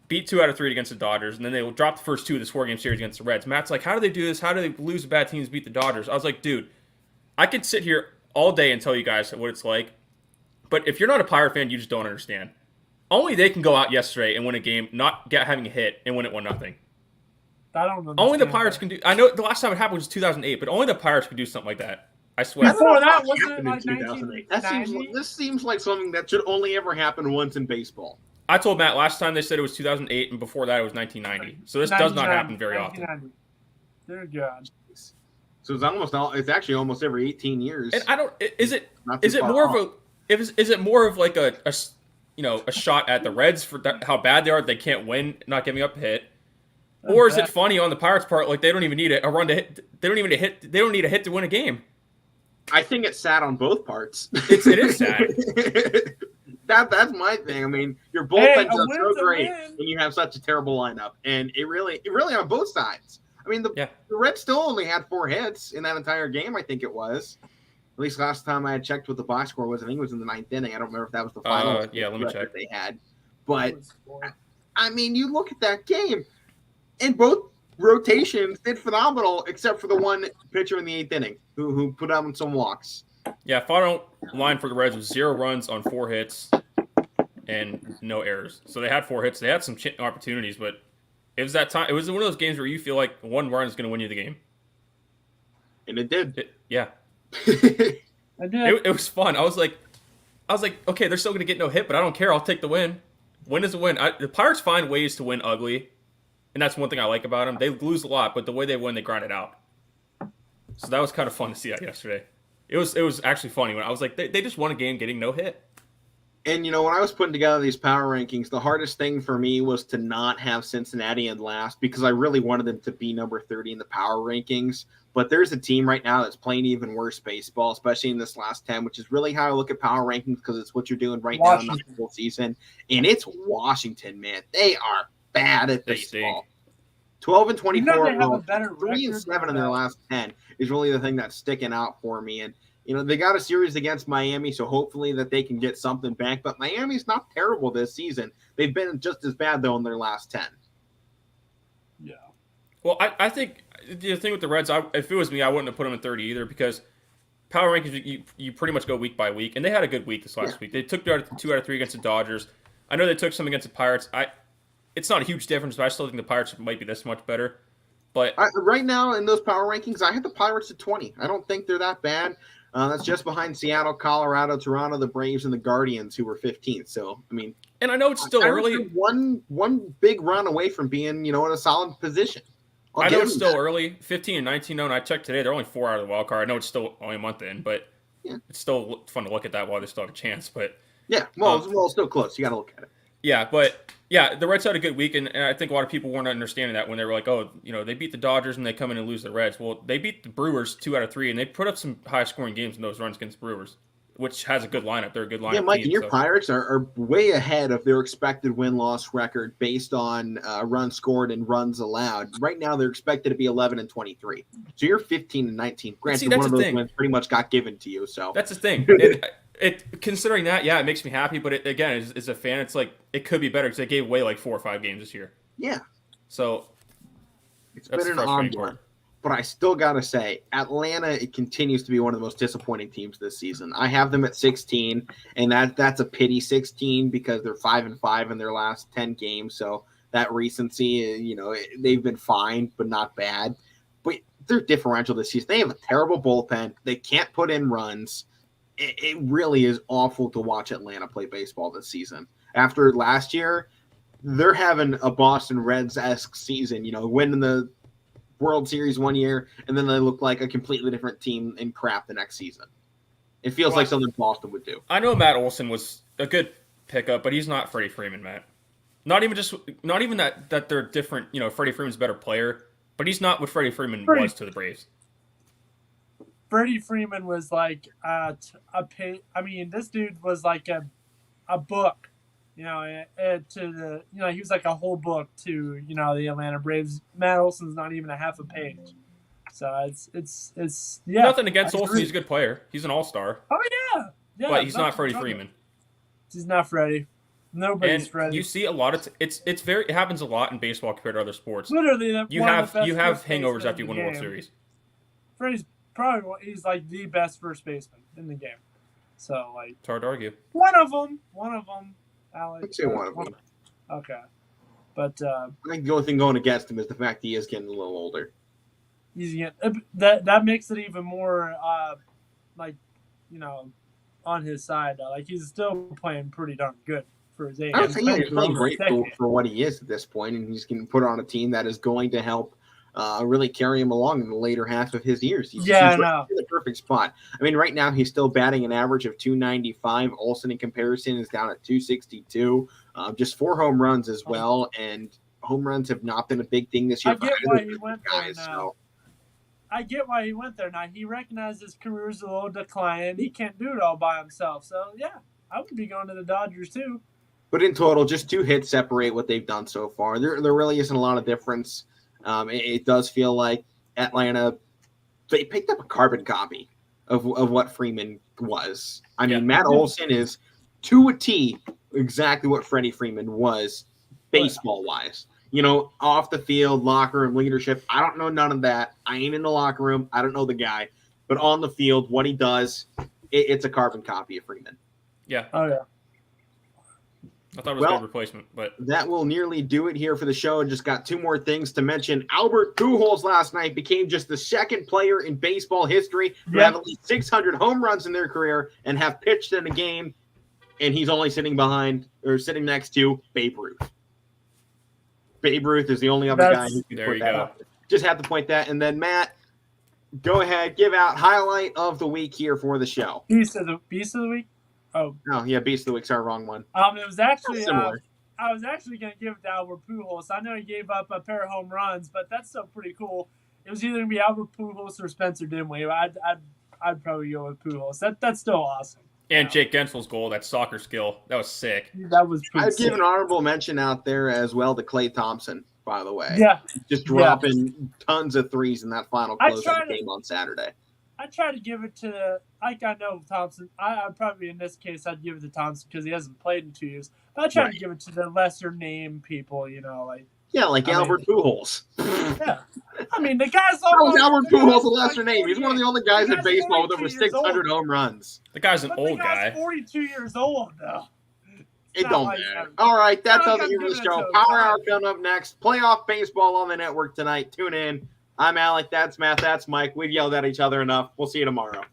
beat 2 out of 3 against the Dodgers, and then they dropped the first 2 of this 4-game series against the Reds. Matt's like, how do they do this? How do they lose bad teams, beat the Dodgers? I was like, dude, I could sit here all day and tell you guys what it's like. But if you're not a Pirate fan, you just don't understand. Only they can go out yesterday and win a game, not having a hit, and win it 1-0. I don't know. Only the Pirates can do. I know the last time it happened was 2008, but only the Pirates could do something like that. I swear. Before that, It wasn't it happened like in 2008. That 1990? this seems like something that should only ever happen once in baseball. I told Matt last time they said it was 2008, and before that it was 1990. So this does not happen very often. 1990. Dear God. So it's actually almost every 18 years. And I don't. Is it Not too is it far more off. of a is it more of like a shot at the Reds for how bad they are, they can't win, not giving up a hit, or is it funny on the Pirates' part, like they don't even need a run to hit, they don't even hit, they don't need a hit to win a game? I think it's sad on both parts. It is sad. That's my thing. I mean, your Hey, bullpen's a so win's a great, win. and you have such a terrible lineup, and it really on both sides. I mean, the Reds still only had 4 hits in that entire game. I think it was. At least last time I had checked what the box score was, I think it was in the 9th inning. I don't remember if that was the final. Let me check. They had, but I mean, you look at that game, and both rotations did phenomenal, except for the one pitcher in the 8th inning who put on some walks. Yeah, final line for the Reds was 0 runs on 4 hits and no errors. So they had 4 hits. They had some opportunities, but it was that time. It was one of those games where you feel like 1 run is going to win you the game. And it did. Yeah. I did. It was fun. I was like, okay, they're still going to get no hit, but I don't care. I'll take the win. Win is a win. The Pirates find ways to win ugly, and that's one thing I like about them. They lose a lot, but the way they win, they grind it out. So that was kind of fun to see that yesterday. It was actually funny when I was like, they just won a game getting no hit. And, when I was putting together these power rankings, the hardest thing for me was to not have Cincinnati in last because I really wanted them to be number 30 in the power rankings. But there's a team right now that's playing even worse baseball, especially in this last 10, which is really how I look at power rankings because it's what you're doing right now in the whole season. And it's Washington, man. They are bad at baseball. 12 and 24, they have a better 3 and record 7 in than their that. last 10 is really the thing that's sticking out for me. And they got a series against Miami, so hopefully that they can get something back. But Miami's not terrible this season. They've been just as bad, though, in their last 10. Yeah. Well, I think the thing with the Reds, if it was me, I wouldn't have put them in 30 either because power rankings, you pretty much go week by week. And they had a good week this last week. They took 2 out of 3 against the Dodgers. I know they took some against the Pirates. It's not a huge difference, but I still think the Pirates might be this much better. But right now in those power rankings, I have the Pirates at 20. I don't think they're that bad. That's just behind Seattle, Colorado, Toronto, the Braves, and the Guardians, who were 15th. So, I mean, and I know it's still early. One big run away from being, in a solid position. I know it's still early. 15 and 19, and I checked today. They're only 4 out of the wild card. I know it's still only a month in, but it's still fun to look at that while they still have a chance. But yeah, it's still close. You got to look at it. Yeah, but the Reds had a good week, and I think a lot of people weren't understanding that when they were like, oh, they beat the Dodgers and they come in and lose the Reds. Well, they beat the Brewers 2 out of 3, and they put up some high-scoring games in those runs against the Brewers, which has a good lineup. They're a good lineup. Yeah, Mike, team, and your Pirates are way ahead of their expected win-loss record based on runs scored and runs allowed. Right now, they're expected to be 11 and 23. So you're 15 and 19. Granted, one of those wins pretty much got given to you. So that's the thing. Considering that, it makes me happy. But as a fan, it's like it could be better because they gave away like 4 or 5 games this year. Yeah. So it's been an odd one. But I still got to say, Atlanta, it continues to be one of the most disappointing teams this season. I have them at 16, and that's a pity 16 because they're 5-5 in their last 10 games. So that recency, they've been fine, but not bad. But their differential this season, they have a terrible bullpen. They can't put in runs. It really is awful to watch Atlanta play baseball this season. After last year, they're having a Boston Reds-esque season, winning the World Series one year, and then they look like a completely different team in crap the next season. It feels like something Boston would do. I know Matt Olson was a good pickup, but he's not Freddie Freeman, Matt. Not even that they're different. Freddie Freeman's a better player, but he's not what Freddie Freeman was to the Braves. Freddie Freeman was like this dude was like a book You know, he was like a whole book to the Atlanta Braves. Matt Olson's not even a half a page, so it's yeah. Nothing against Olson. He's a good player. He's an all-star. Oh yeah. But he's not Freddie Freeman. He's not Freddie. Nobody's and Freddie. You see a lot of it happens a lot in baseball compared to other sports. Literally, you have hangovers after you win a World Series. Freddie's he's like the best first baseman in the game. So like, it's hard to argue. One of them. Alex. I'd say one of them. Okay, but I think the only thing going against him is the fact he is getting a little older. He's getting that makes it even more on his side. Like he's still playing pretty darn good for his age. I would say he's playing great for what he is at this point, and he's going to put on a team that is going to help really carry him along in the later half of his years. He's right in the perfect spot. I mean, right now he's still batting an average of 295. Olsen, in comparison, is down at 262. Just 4 home runs as well, and home runs have not been a big thing this year. I get why he went there now. I get why he went there now. He recognized his career's a little decline. He can't do it all by himself. So, yeah, I would be going to the Dodgers too. But in total, just 2 hits separate what they've done so far. There really isn't a lot of difference. It does feel like Atlanta, they picked up a carbon copy of what Freeman was. I mean, Matt Olson is to a T exactly what Freddie Freeman was baseball-wise. Off the field, locker room, leadership, I don't know none of that. I ain't in the locker room. I don't know the guy. But on the field, what he does, it's a carbon copy of Freeman. Yeah. Oh, yeah. I thought it was a good replacement, but that will nearly do it here for the show. Just got 2 more things to mention. Albert Pujols last night became just the second player in baseball history to have at least 600 home runs in their career and have pitched in a game, and he's only sitting next to Babe Ruth. Babe Ruth is the only other guy who can put that up. Just have to point that. And then, Matt, go ahead, give out highlight of the week here for the show. Beast of the week? Oh. No, yeah, Beast of the Week. Sorry, wrong one. It was actually I was actually going to give it to Albert Pujols. I know he gave up a pair of home runs, but that's still pretty cool. It was either going to be Albert Pujols or Spencer Dinwiddie. I'd probably go with Pujols. That's still awesome. And Jake Gensel's goal, that soccer skill, that was sick. That was pretty I'd give an honorable mention out there as well to Klay Thompson, by the way. Yeah. Just dropping tons of threes in that final close of the game on Saturday. I try to give it to, I know Thompson. I'd probably, in this case, I'd give it to Thompson because he hasn't played in 2 years. But I try to give it to the lesser name people, like. Yeah, like Albert Pujols. Yeah. I mean, the guy's almost. How is Albert Pujols a lesser name? He's one of the only guys in baseball with over 600 home runs. The guy's an old guy. The guy's 42 years old, though. It don't matter. All right, that does it here for the show. Power Hour coming up next. Playoff baseball on the network tonight. Tune in. I'm Alec. That's Matt. That's Mike. We've yelled at each other enough. We'll see you tomorrow.